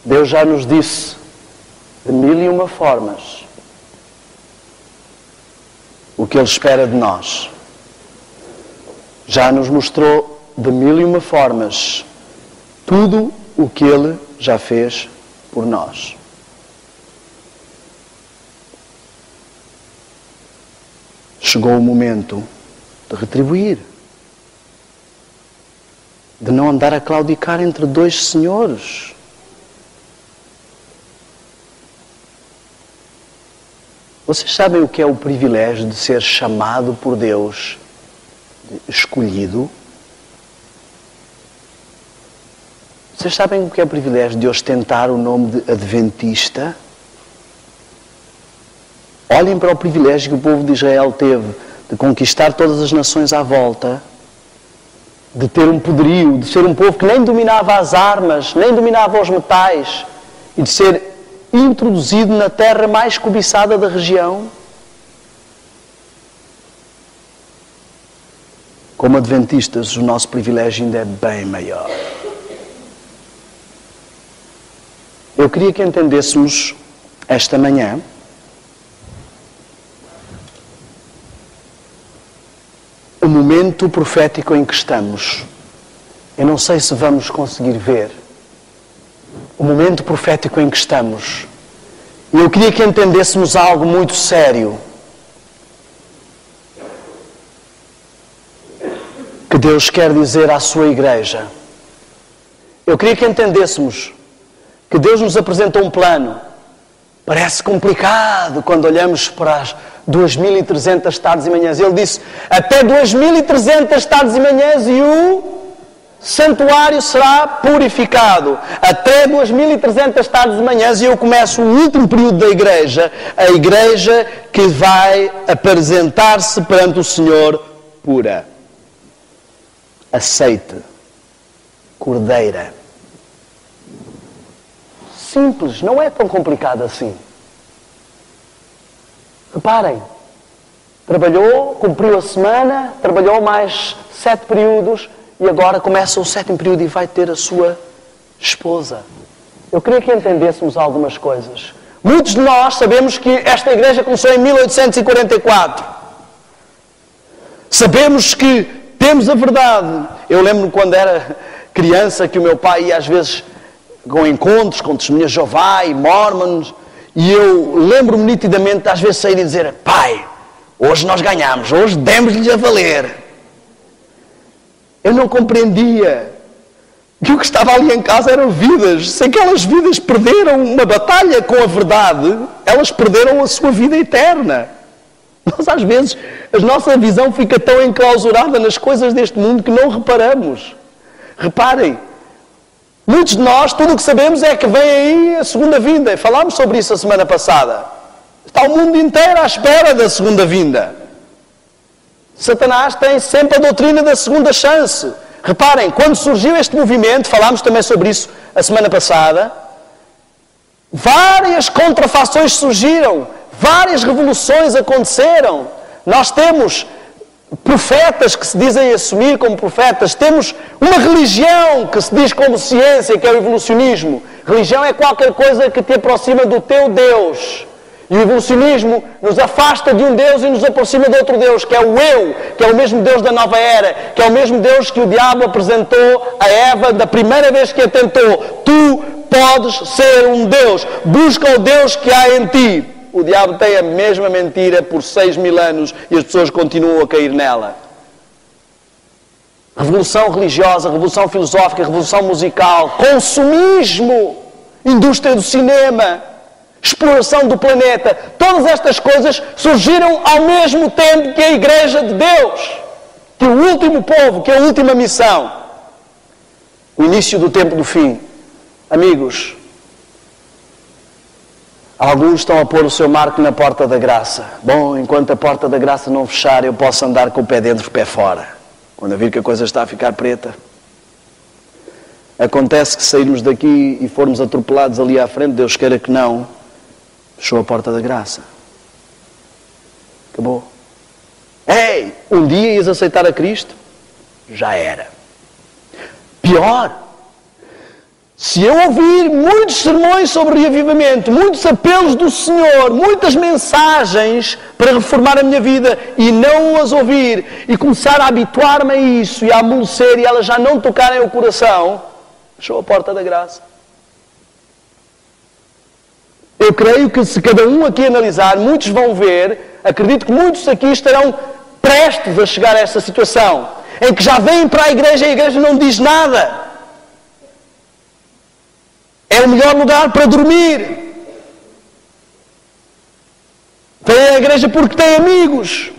Deus já nos disse de 1001 formas o que Ele espera de nós. Já nos mostrou de 1001 formas tudo o que Ele já fez por nós. Chegou o momento de retribuir, de não andar a claudicar entre 2 senhores. Vocês sabem o que é o privilégio de ser chamado por Deus, escolhido? Vocês sabem o que é o privilégio de ostentar o nome de adventista? Olhem para o privilégio que o povo de Israel teve de conquistar todas as nações à volta, de ter um poderio, de ser um povo que nem dominava as armas, nem dominava os metais, e de ser introduzido na terra mais cobiçada da região. Como adventistas, o nosso privilégio ainda é bem maior. Eu queria que entendêssemos esta manhã o momento profético em que estamos. Eu não sei se vamos conseguir ver o momento profético em que estamos. E eu queria que entendêssemos algo muito sério. Que Deus quer dizer à sua igreja. Eu queria que entendêssemos que Deus nos apresentou um plano. Parece complicado quando olhamos para as 2.300 tardes e manhãs. Ele disse, até 2.300 tardes e manhãs e o santuário será purificado. Até 2.300 tardes e manhãs e eu começo o último período da igreja, a igreja que vai apresentar-se perante o Senhor pura, aceite, cordeira. Simples, não é tão complicado assim. Reparem, trabalhou, cumpriu a semana, trabalhou mais 7 períodos e agora começa o 7º período e vai ter a sua esposa. Eu queria que entendêssemos algumas coisas. Muitos de nós sabemos que esta igreja começou em 1844. Sabemos que temos a verdade. Eu lembro-me quando era criança que o meu pai ia às vezes com encontros com testemunhas de Jeová e Mormons, e eu lembro-me nitidamente às vezes sair e dizer, pai, hoje nós ganhamos, hoje demos-lhes a valer. Eu não compreendia que o que estava ali em casa eram vidas. Se aquelas vidas perderam uma batalha com a verdade, elas perderam a sua vida eterna. Nós às vezes, a nossa visão fica tão enclausurada nas coisas deste mundo que não reparamos. Reparem, muitos de nós, tudo o que sabemos é que vem aí a segunda vinda. Falámos sobre isso a semana passada. Está o mundo inteiro à espera da segunda vinda. Satanás tem sempre a doutrina da segunda chance. Reparem, quando surgiu este movimento, falámos também sobre isso a semana passada, várias contrafações surgiram, várias revoluções aconteceram. Nós temos profetas que se dizem assumir como profetas. Temos uma religião que se diz como ciência, que é o evolucionismo. Religião é qualquer coisa que te aproxima do teu Deus. E o evolucionismo nos afasta de um Deus e nos aproxima de outro Deus, que é o eu, que é o mesmo Deus da nova era, que é o mesmo Deus que o diabo apresentou a Eva da primeira vez que a tentou. Tu podes ser um Deus. Busca o Deus que há em ti. O diabo tem a mesma mentira por 6.000 anos e as pessoas continuam a cair nela. Revolução religiosa, revolução filosófica, revolução musical, consumismo, indústria do cinema, exploração do planeta. Todas estas coisas surgiram ao mesmo tempo que a Igreja de Deus, que é o último povo, que é a última missão. O início do tempo do fim. Amigos, alguns estão a pôr o seu marco na porta da graça. Bom, enquanto a porta da graça não fechar, eu posso andar com o pé dentro e o pé fora. Quando eu vir que a coisa está a ficar preta. Acontece que sairmos daqui e formos atropelados ali à frente, Deus queira que não, fechou a porta da graça. Acabou. Ei, um dia ias aceitar a Cristo? Já era. Pior. Se eu ouvir muitos sermões sobre reavivamento, muitos apelos do Senhor, muitas mensagens para reformar a minha vida e não as ouvir e começar a habituar-me a isso e a amolecer e elas já não tocarem o coração, fechou a porta da graça. Eu creio que se cada um aqui analisar, muitos vão ver, acredito que muitos aqui estarão prestes a chegar a esta situação, em que já vêm para a igreja e a igreja não diz nada. É o melhor lugar para dormir. Vem à igreja porque tem amigos.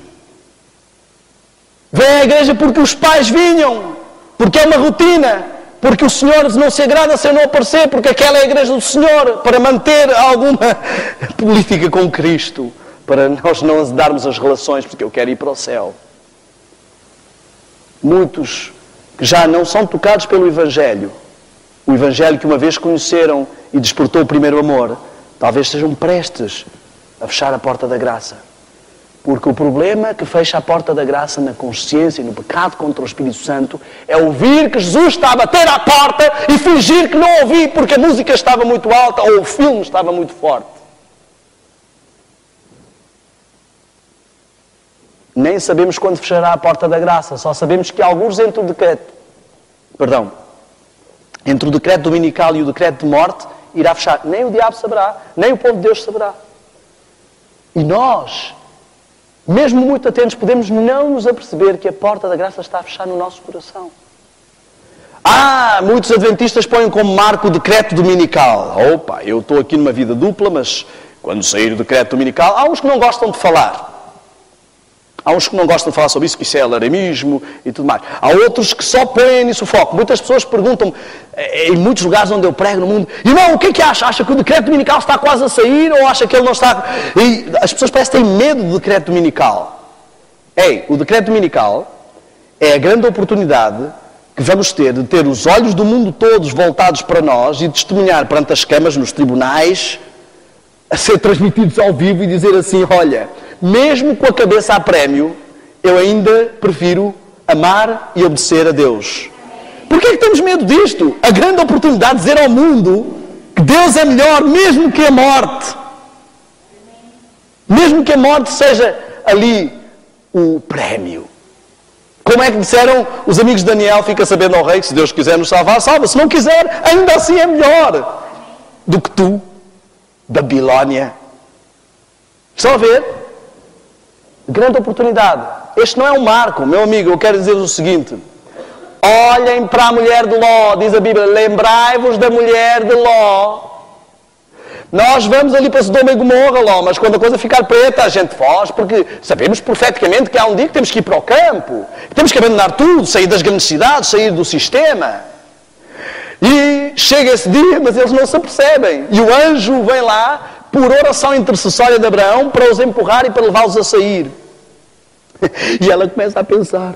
Vem à igreja porque os pais vinham. Porque é uma rotina. Porque o Senhor não se agrada se eu não aparecer. Porque aquela é a igreja do Senhor. Para manter alguma política com Cristo. Para nós não azedarmos as relações. Porque eu quero ir para o céu. Muitos que já não são tocados pelo Evangelho. O Evangelho que uma vez conheceram e despertou o primeiro amor, talvez sejam prestes a fechar a porta da graça. Porque o problema que fecha a porta da graça na consciência e no pecado contra o Espírito Santo é ouvir que Jesus está a bater à porta e fingir que não ouvi porque a música estava muito alta ou o filme estava muito forte. Nem sabemos quando fechará a porta da graça, só sabemos que alguns entre o decreto dominical e o decreto de morte irá fechar. Nem o diabo saberá, nem o povo de Deus saberá. E nós, mesmo muito atentos, podemos não nos aperceber que a porta da graça está a fechar no nosso coração. Muitos adventistas põem como marco o decreto dominical. Opa, eu estou aqui numa vida dupla, mas quando sair o decreto dominical, há uns que não gostam de falar. Há uns que não gostam de falar sobre isso, que isso é alaramismo e tudo mais. Há outros que só põem nisso o foco. Muitas pessoas perguntam, em muitos lugares onde eu prego no mundo, irmão, o que é que acha? Acha que o decreto dominical está quase a sair ou acha que ele não está... E as pessoas parecem que têm medo do decreto dominical. O decreto dominical é a grande oportunidade que vamos ter de ter os olhos do mundo todos voltados para nós e testemunhar perante as câmaras, nos tribunais, a ser transmitidos ao vivo e dizer assim, olha, mesmo com a cabeça a prémio, eu ainda prefiro amar e obedecer a Deus. Porquê é que temos medo disto? A grande oportunidade de dizer ao mundo que Deus é melhor, mesmo que a morte. Mesmo que a morte seja ali o prémio. Como é que disseram os amigos de Daniel, fica sabendo ao rei, que se Deus quiser nos salvar, salva. Se não quiser, ainda assim é melhor do que tu, Babilónia. Estão a ver? Grande oportunidade. Este não é um marco, meu amigo, eu quero dizer o seguinte. Olhem para a mulher de Ló, diz a Bíblia, lembrai-vos da mulher de Ló. Nós vamos ali para Sodoma e Gomorra, Ló, mas quando a coisa ficar preta, a gente foge, porque sabemos profeticamente que há um dia que temos que ir para o campo, que temos que abandonar tudo, sair das grandes cidades, sair do sistema. E chega esse dia, mas eles não se apercebem. E o anjo vem lá, por oração intercessória de Abraão, para os empurrar e para levá-los a sair. E ela começa a pensar,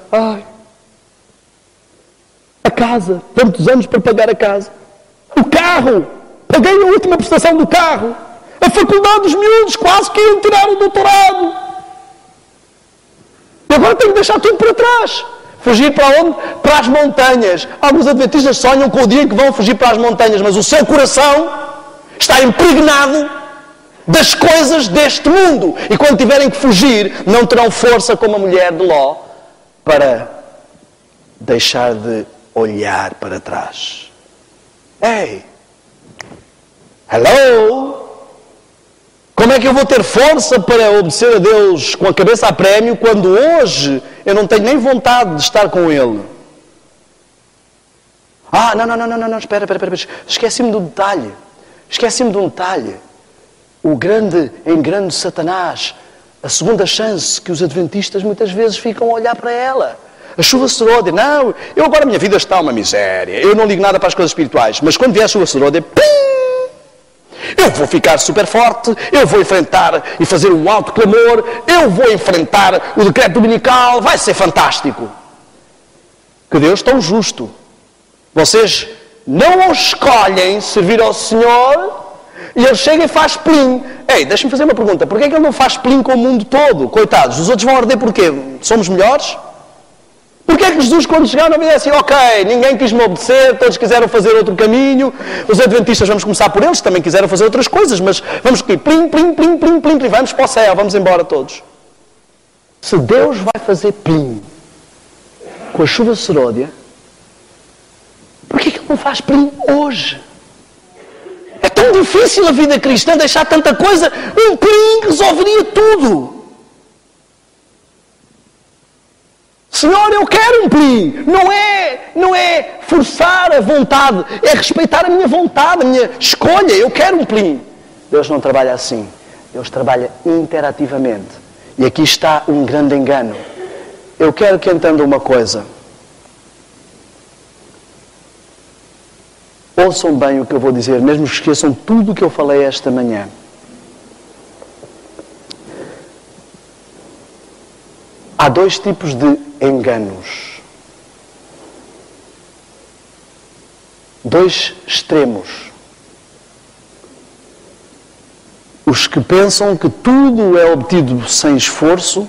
a casa, tantos anos para pagar a casa. O carro, paguei a última prestação do carro. A faculdade dos miúdos, quase que iam tirar o doutorado. E agora tenho que deixar tudo para trás. Fugir para onde? Para as montanhas. Alguns adventistas sonham com o dia em que vão fugir para as montanhas, mas o seu coração está impregnado das coisas deste mundo. E quando tiverem que fugir, não terão força como a mulher de Ló para deixar de olhar para trás. Hello? Como é que eu vou ter força para obedecer a Deus com a cabeça a prémio quando hoje eu não tenho nem vontade de estar com Ele? Não, espera. Esqueci-me de um detalhe. O grande engano de Satanás, a segunda chance que os adventistas muitas vezes ficam a olhar para ela. A chuva serôdia, não, agora a minha vida está uma miséria, eu não ligo nada para as coisas espirituais, mas quando vier a chuva serôdia, eu vou ficar super forte, eu vou enfrentar e fazer o alto clamor, eu vou enfrentar o decreto dominical, vai ser fantástico. Que Deus tão justo. Vocês não escolhem servir ao Senhor e Ele chega e faz plim. Deixa-me fazer uma pergunta, porquê é que Ele não faz plim com o mundo todo? Coitados, os outros vão arder porquê? Somos melhores? Porquê é que Jesus, quando chegar, não vai dizer assim, ok, ninguém quis me obedecer, todos quiseram fazer outro caminho, os adventistas, vamos começar por eles, também quiseram fazer outras coisas, mas vamos aqui, plim, vamos para o céu, vamos embora todos. Se Deus vai fazer plim com a chuva seródia, porquê é que Ele não faz plim hoje? É tão difícil a vida cristã, deixar tanta coisa, um plim resolveria tudo. Senhor, eu quero um plim. Não é forçar a vontade, é respeitar a minha vontade, a minha escolha. Eu quero um plim. Deus não trabalha assim. Deus trabalha interativamente. E aqui está um grande engano. Eu quero que entendam uma coisa. Ouçam bem o que eu vou dizer, mesmo que esqueçam tudo o que eu falei esta manhã. Há dois tipos de enganos. Dois extremos. os que pensam que tudo é obtido sem esforço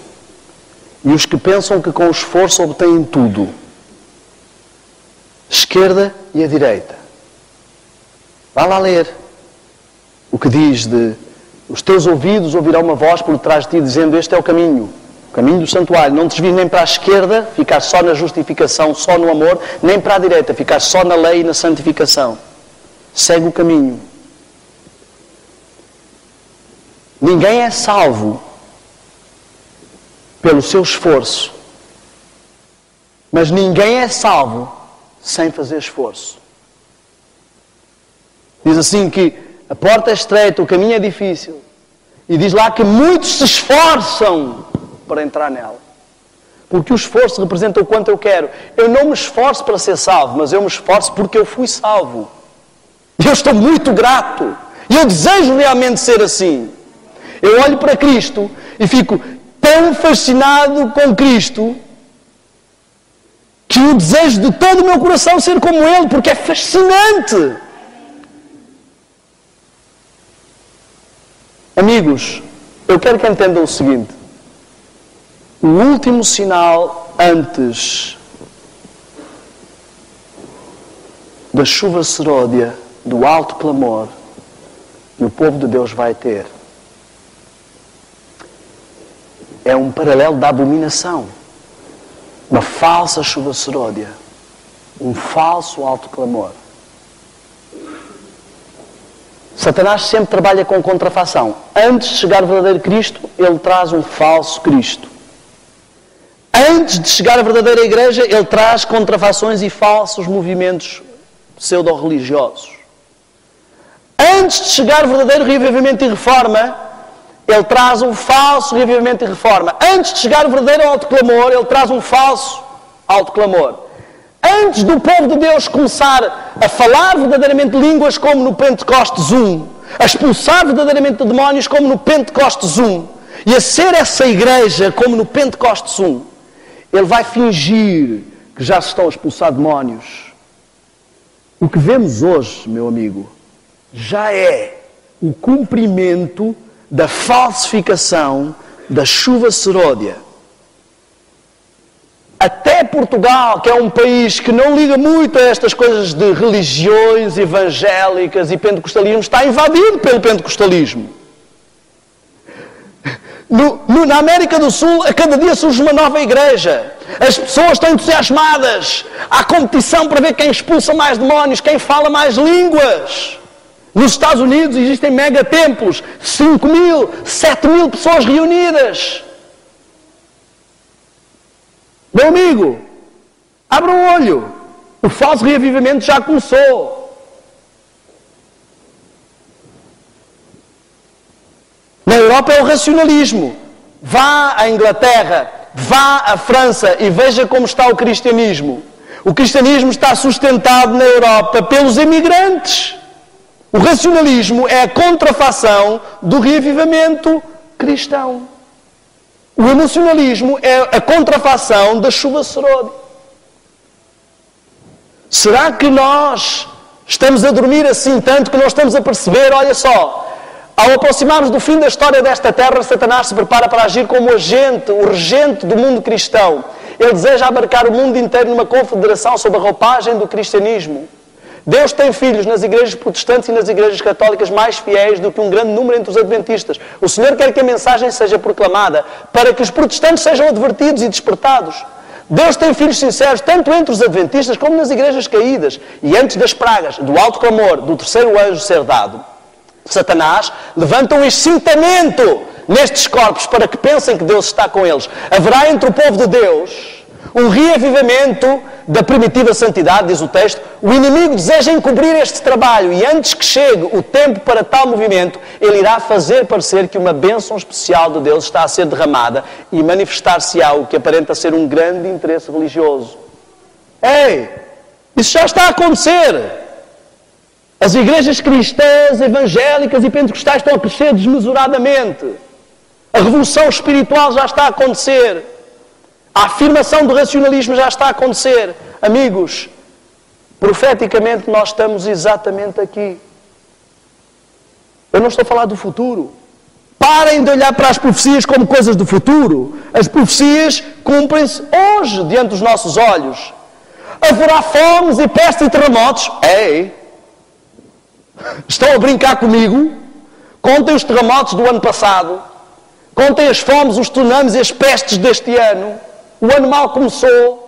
e os que pensam que com esforço obtêm tudo. Esquerda e a direita. Vá lá ler o que diz de: os teus ouvidos ouvirão uma voz por trás de ti dizendo: este é o caminho do santuário. Não desvies nem para a esquerda, ficar só na justificação, só no amor, nem para a direita, ficar só na lei e na santificação. Segue o caminho. Ninguém é salvo pelo seu esforço, mas ninguém é salvo sem fazer esforço. Diz assim que a porta é estreita, o caminho é difícil. E diz lá que muitos se esforçam para entrar nela. Porque o esforço representa o quanto eu quero. Eu não me esforço para ser salvo, mas eu me esforço porque eu fui salvo. E eu estou muito grato. E eu desejo realmente ser assim. Eu olho para Cristo e fico tão fascinado com Cristo que o desejo de todo o meu coração ser como Ele, porque é fascinante. Amigos, eu quero que entendam o seguinte: o último sinal antes da chuva seródia, do alto clamor que o povo de Deus vai ter, é um paralelo da abominação. Uma falsa chuva seródia. Um falso alto clamor. Satanás sempre trabalha com contrafação. Antes de chegar o verdadeiro Cristo, ele traz um falso Cristo. Antes de chegar a verdadeira igreja, ele traz contrafações e falsos movimentos pseudo-religiosos. Antes de chegar o verdadeiro reavivamento e reforma, ele traz um falso reavivamento e reforma. Antes de chegar o verdadeiro alto clamor, ele traz um falso alto clamor. Antes do povo de Deus começar a falar verdadeiramente línguas como no Pentecostes 1, a expulsar verdadeiramente demónios como no Pentecostes 1, e a ser essa igreja como no Pentecostes 1, ele vai fingir que já se estão a expulsar demónios. O que vemos hoje, meu amigo, já é o cumprimento da falsificação da chuva seródia. Até Portugal, que é um país que não liga muito a estas coisas de religiões evangélicas e pentecostalismo, está invadido pelo pentecostalismo. Na América do Sul, a cada dia surge uma nova igreja. As pessoas estão entusiasmadas. Há competição para ver quem expulsa mais demónios, quem fala mais línguas. Nos Estados Unidos existem megatemplos, 5.000, 7.000 pessoas reunidas. Meu amigo, abra o olho. O falso reavivamento já começou. Na Europa é o racionalismo. Vá à Inglaterra, vá à França e veja como está o cristianismo. O cristianismo está sustentado na Europa pelos imigrantes. O racionalismo é a contrafação do reavivamento cristão. O emocionalismo é a contrafação da chuva seródia. Será que nós estamos a dormir assim tanto que não estamos a perceber? Olha só, ao aproximarmos do fim da história desta terra, Satanás se prepara para agir como agente, o regente do mundo cristão. Ele deseja abarcar o mundo inteiro numa confederação sob a roupagem do cristianismo. Deus tem filhos nas igrejas protestantes e nas igrejas católicas mais fiéis do que um grande número entre os adventistas. O Senhor quer que a mensagem seja proclamada para que os protestantes sejam advertidos e despertados. Deus tem filhos sinceros tanto entre os adventistas como nas igrejas caídas. E antes das pragas, do alto clamor, do terceiro anjo ser dado, Satanás levanta um excitamento nestes corpos para que pensem que Deus está com eles. Haverá entre o povo de Deus um reavivamento da primitiva santidade, diz o texto. O inimigo deseja encobrir este trabalho e antes que chegue o tempo para tal movimento, ele irá fazer parecer que uma bênção especial de Deus está a ser derramada e manifestar-se-á o que aparenta ser um grande interesse religioso. Ei, isso já está a acontecer. As igrejas cristãs, evangélicas e pentecostais estão a crescer desmesuradamente. A revolução espiritual já está a acontecer. A afirmação do racionalismo já está a acontecer. Amigos, profeticamente nós estamos exatamente aqui. Eu não estou a falar do futuro. Parem de olhar para as profecias como coisas do futuro. As profecias cumprem-se hoje, diante dos nossos olhos. Haverá fomes e pestes e terremotos. Ei! Estão a brincar comigo? Contem os terremotos do ano passado. Contem as fomes, os tsunamis e as pestes deste ano. O ano mal começou.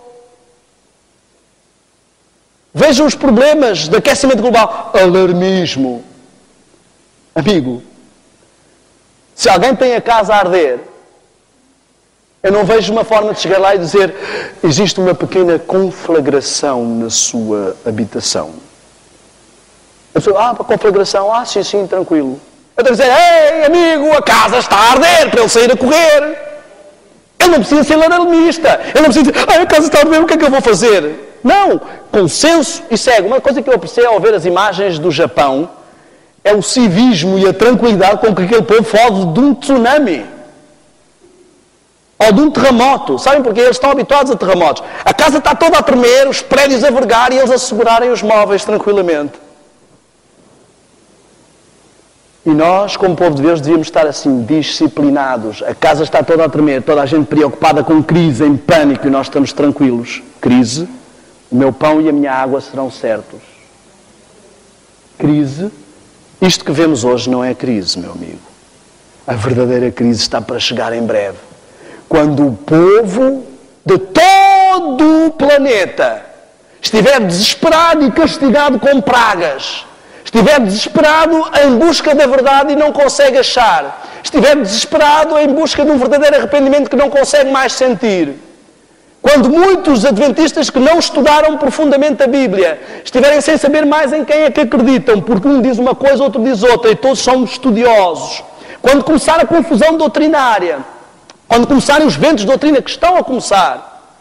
Vejam os problemas de aquecimento global. Alarmismo. Amigo, se alguém tem a casa a arder, eu não vejo uma forma de chegar lá e dizer: existe uma pequena conflagração na sua habitação. A pessoa, conflagração, sim, tranquilo. Eu tenho que dizer: ei, amigo, a casa está a arder, para ele sair a correr. Ele não precisa ser alarmista. Ele não precisa dizer: a casa está a arder, o que é que eu vou fazer? Não, consenso e segue. Uma coisa que eu apreciei ao ver as imagens do Japão é o civismo e a tranquilidade com que aquele povo foge de um tsunami ou de um terremoto. Sabem porquê? Eles estão habituados a terremotos. A casa está toda a tremer, os prédios a vergar e eles a segurarem os móveis tranquilamente. E nós, como povo de Deus, devíamos estar assim, disciplinados. A casa está toda a tremer, toda a gente preocupada com crise, em pânico, e nós estamos tranquilos. Crise, o meu pão e a minha água serão certos. Crise, isto que vemos hoje não é crise, meu amigo. A verdadeira crise está para chegar em breve. Quando o povo de todo o planeta estiver desesperado e castigado com pragas, estiver desesperado em busca da verdade e não consegue achar, estiver desesperado em busca de um verdadeiro arrependimento que não consegue mais sentir, quando muitos adventistas que não estudaram profundamente a Bíblia estiverem sem saber mais em quem é que acreditam, porque um diz uma coisa, outro diz outra, e todos são estudiosos, quando começar a confusão doutrinária, quando começarem os ventos de doutrina que estão a começar,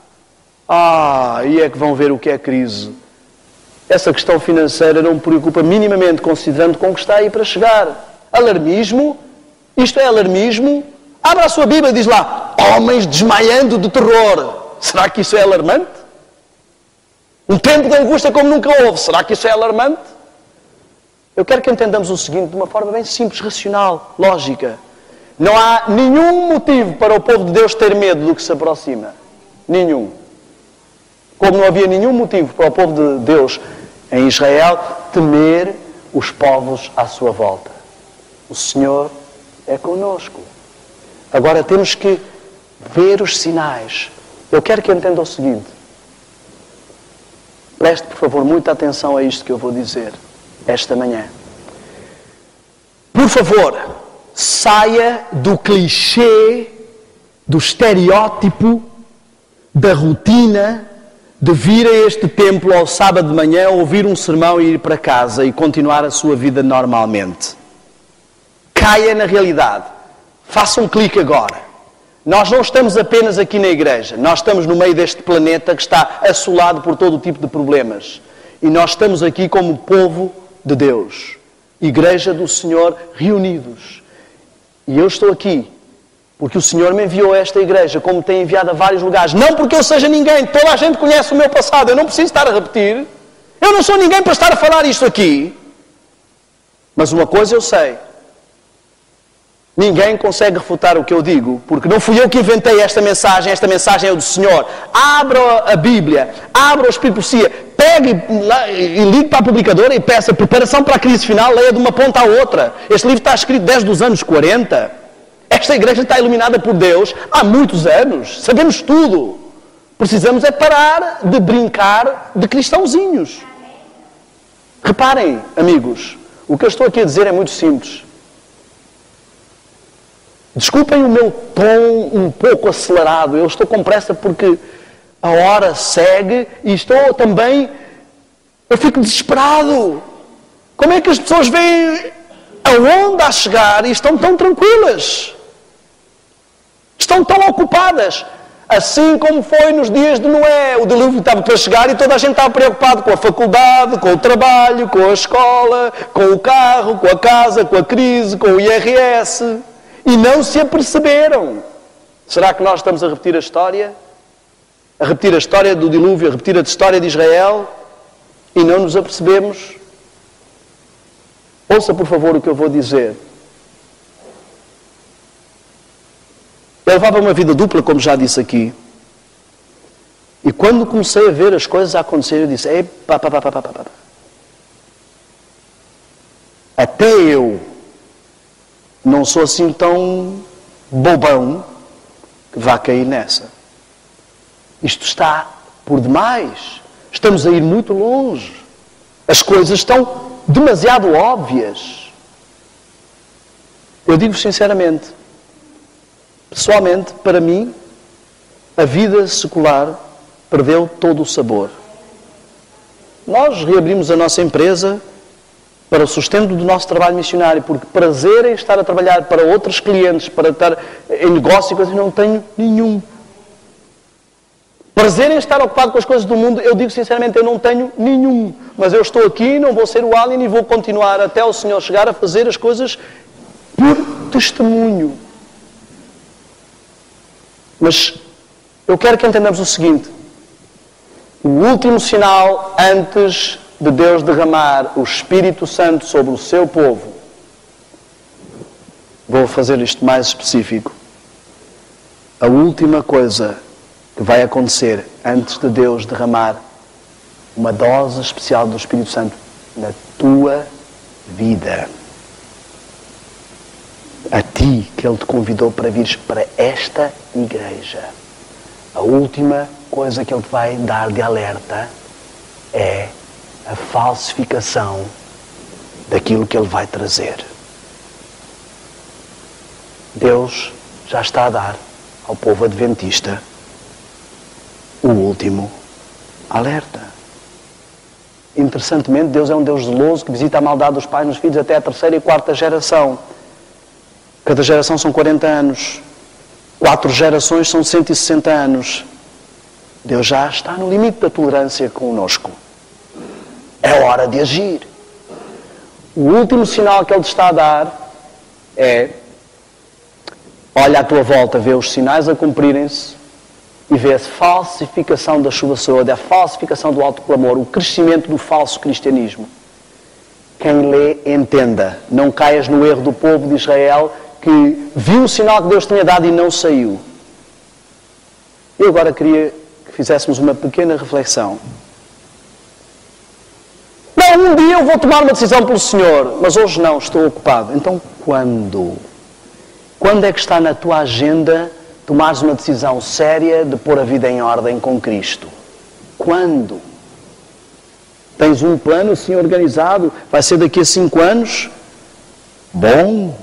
aí é que vão ver o que é crise. Essa questão financeira não me preocupa minimamente, considerando com que está aí para chegar. Alarmismo, isto é alarmismo. Abra a sua Bíblia e diz lá: homens desmaiando de terror. Será que isso é alarmante? Um tempo de angústia como nunca houve. Será que isso é alarmante? Eu quero que entendamos o seguinte de uma forma bem simples, racional, lógica. Não há nenhum motivo para o povo de Deus ter medo do que se aproxima. Nenhum. Como não havia nenhum motivo para o povo de Deus em Israel temer os povos à sua volta. O Senhor é conosco. Agora temos que ver os sinais. Eu quero que entenda o seguinte. Preste, por favor, muita atenção a isto que eu vou dizer esta manhã. Por favor, saia do clichê, do estereótipo, da rotina de vir a este templo ao sábado de manhã, ouvir um sermão e ir para casa e continuar a sua vida normalmente. Caia na realidade. Faça um clique agora. Nós não estamos apenas aqui na igreja. Nós estamos no meio deste planeta que está assolado por todo o tipo de problemas. E nós estamos aqui como povo de Deus. Igreja do Senhor reunidos. E eu estou aqui porque o Senhor me enviou a esta igreja, como tem enviado a vários lugares. Não porque eu seja ninguém. Toda a gente conhece o meu passado. Eu não preciso estar a repetir. Eu não sou ninguém para estar a falar isto aqui. Mas uma coisa eu sei. Ninguém consegue refutar o que eu digo, porque não fui eu que inventei esta mensagem é do Senhor. Abra a Bíblia, abra o Espírito de Profecia, pegue e ligue para a publicadora e peça preparação para a crise final, leia de uma ponta à outra. Este livro está escrito desde os anos 40. Esta igreja está iluminada por Deus há muitos anos, sabemos tudo. Precisamos é parar de brincar de cristãozinhos. Reparem, amigos, o que eu estou aqui a dizer é muito simples. Desculpem o meu tom um pouco acelerado. Eu estou com pressa porque a hora segue e estou também... Eu fico desesperado. Como é que as pessoas veem a onda a chegar e estão tão tranquilas? Estão tão ocupadas. Assim como foi nos dias de Noé. O dilúvio estava para chegar e toda a gente estava preocupado com a faculdade, com o trabalho, com a escola, com o carro, com a casa, com a crise, com o IRS... E não se aperceberam. Será que nós estamos a repetir a história? A repetir a história do dilúvio, a repetir a história de Israel? E não nos apercebemos? Ouça, por favor, o que eu vou dizer. Eu levava uma vida dupla, como já disse aqui. E quando comecei a ver as coisas a acontecer, eu disse, até eu não sou assim tão bobão que vá cair nessa. Isto está por demais. Estamos a ir muito longe. As coisas estão demasiado óbvias. Eu digo sinceramente, pessoalmente, para mim, a vida secular perdeu todo o sabor. Nós reabrimos a nossa empresa para o sustento do nosso trabalho missionário, porque prazer em estar a trabalhar para outros clientes, para estar em negócio e coisas, não tenho nenhum. Prazer em estar ocupado com as coisas do mundo, eu digo sinceramente, eu não tenho nenhum. Mas eu estou aqui, não vou ser o alien e vou continuar até o Senhor chegar a fazer as coisas por testemunho. Mas eu quero que entendamos o seguinte. O último sinal antes de Deus derramar o Espírito Santo sobre o seu povo, vou fazer isto mais específico. A última coisa que vai acontecer antes de Deus derramar uma dose especial do Espírito Santo na tua vida. A ti, que Ele te convidou para vires para esta igreja. A última coisa que Ele te vai dar de alerta é a falsificação daquilo que Ele vai trazer. Deus já está a dar ao povo adventista o último alerta. Interessantemente, Deus é um Deus zeloso que visita a maldade dos pais nos filhos até a 3ª e 4ª geração. Cada geração são 40 anos. 4 gerações são 160 anos. Deus já está no limite da tolerância conosco. É hora de agir. O último sinal que Ele te está a dar é: olha à tua volta, vê os sinais a cumprirem-se e vê a falsificação da chuva saúde, a falsificação do autoclamor, o crescimento do falso cristianismo. Quem lê, entenda. Não caias no erro do povo de Israel que viu o sinal que Deus tinha dado e não saiu. Eu agora queria que fizéssemos uma pequena reflexão. Não, um dia eu vou tomar uma decisão pelo Senhor, mas hoje não, estou ocupado. Então, quando? Quando é que está na tua agenda tomares uma decisão séria de pôr a vida em ordem com Cristo? Quando? Tens um plano assim organizado? Vai ser daqui a 5 anos? Bom.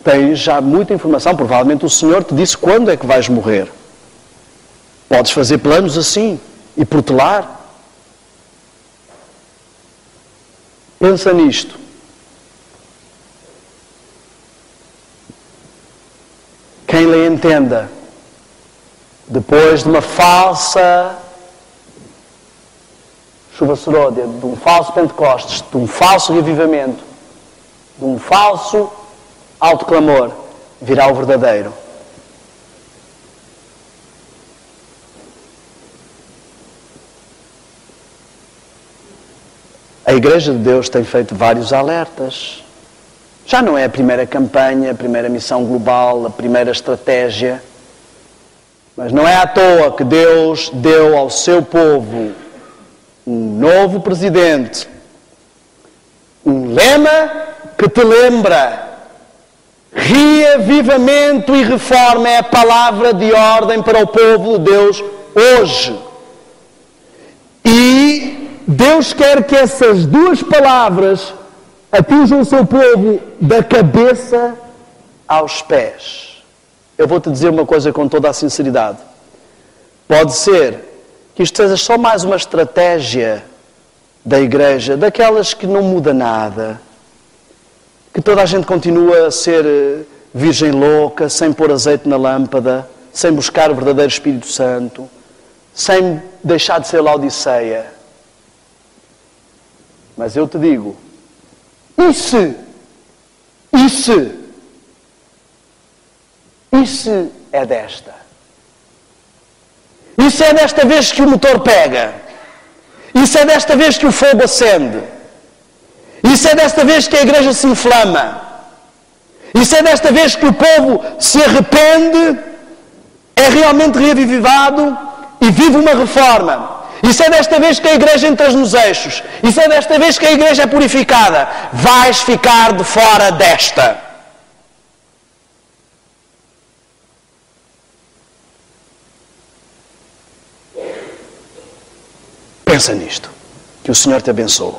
Tens já muita informação. Provavelmente o Senhor te disse quando é que vais morrer. Podes fazer planos assim e protelar. Pensa nisto. Quem lhe entenda, depois de uma falsa chuva seródia, de um falso Pentecostes, de um falso revivamento, de um falso autoclamor, virá o verdadeiro. A Igreja de Deus tem feito vários alertas. Já não é a primeira campanha, a primeira missão global, a primeira estratégia. Mas não é à toa que Deus deu ao seu povo um novo presidente. Um lema que te lembra: reavivamento e reforma é a palavra de ordem para o povo de Deus hoje. E Deus quer que essas duas palavras atinjam o seu povo da cabeça aos pés. Eu vou-te dizer uma coisa com toda a sinceridade. Pode ser que isto seja só mais uma estratégia da Igreja, daquelas que não muda nada, que toda a gente continua a ser virgem louca, sem pôr azeite na lâmpada, sem buscar o verdadeiro Espírito Santo, sem deixar de ser Laodiceia. Mas eu te digo, e se é desta? E se é desta vez que o motor pega? E se é desta vez que o fogo acende? E se é desta vez que a igreja se inflama? E se é desta vez que o povo se arrepende, é realmente reavivado e vive uma reforma. E se é desta vez que a igreja entra nos eixos, e se é desta vez que a igreja é purificada, vais ficar de fora desta. Pensa nisto. Que o Senhor te abençoe.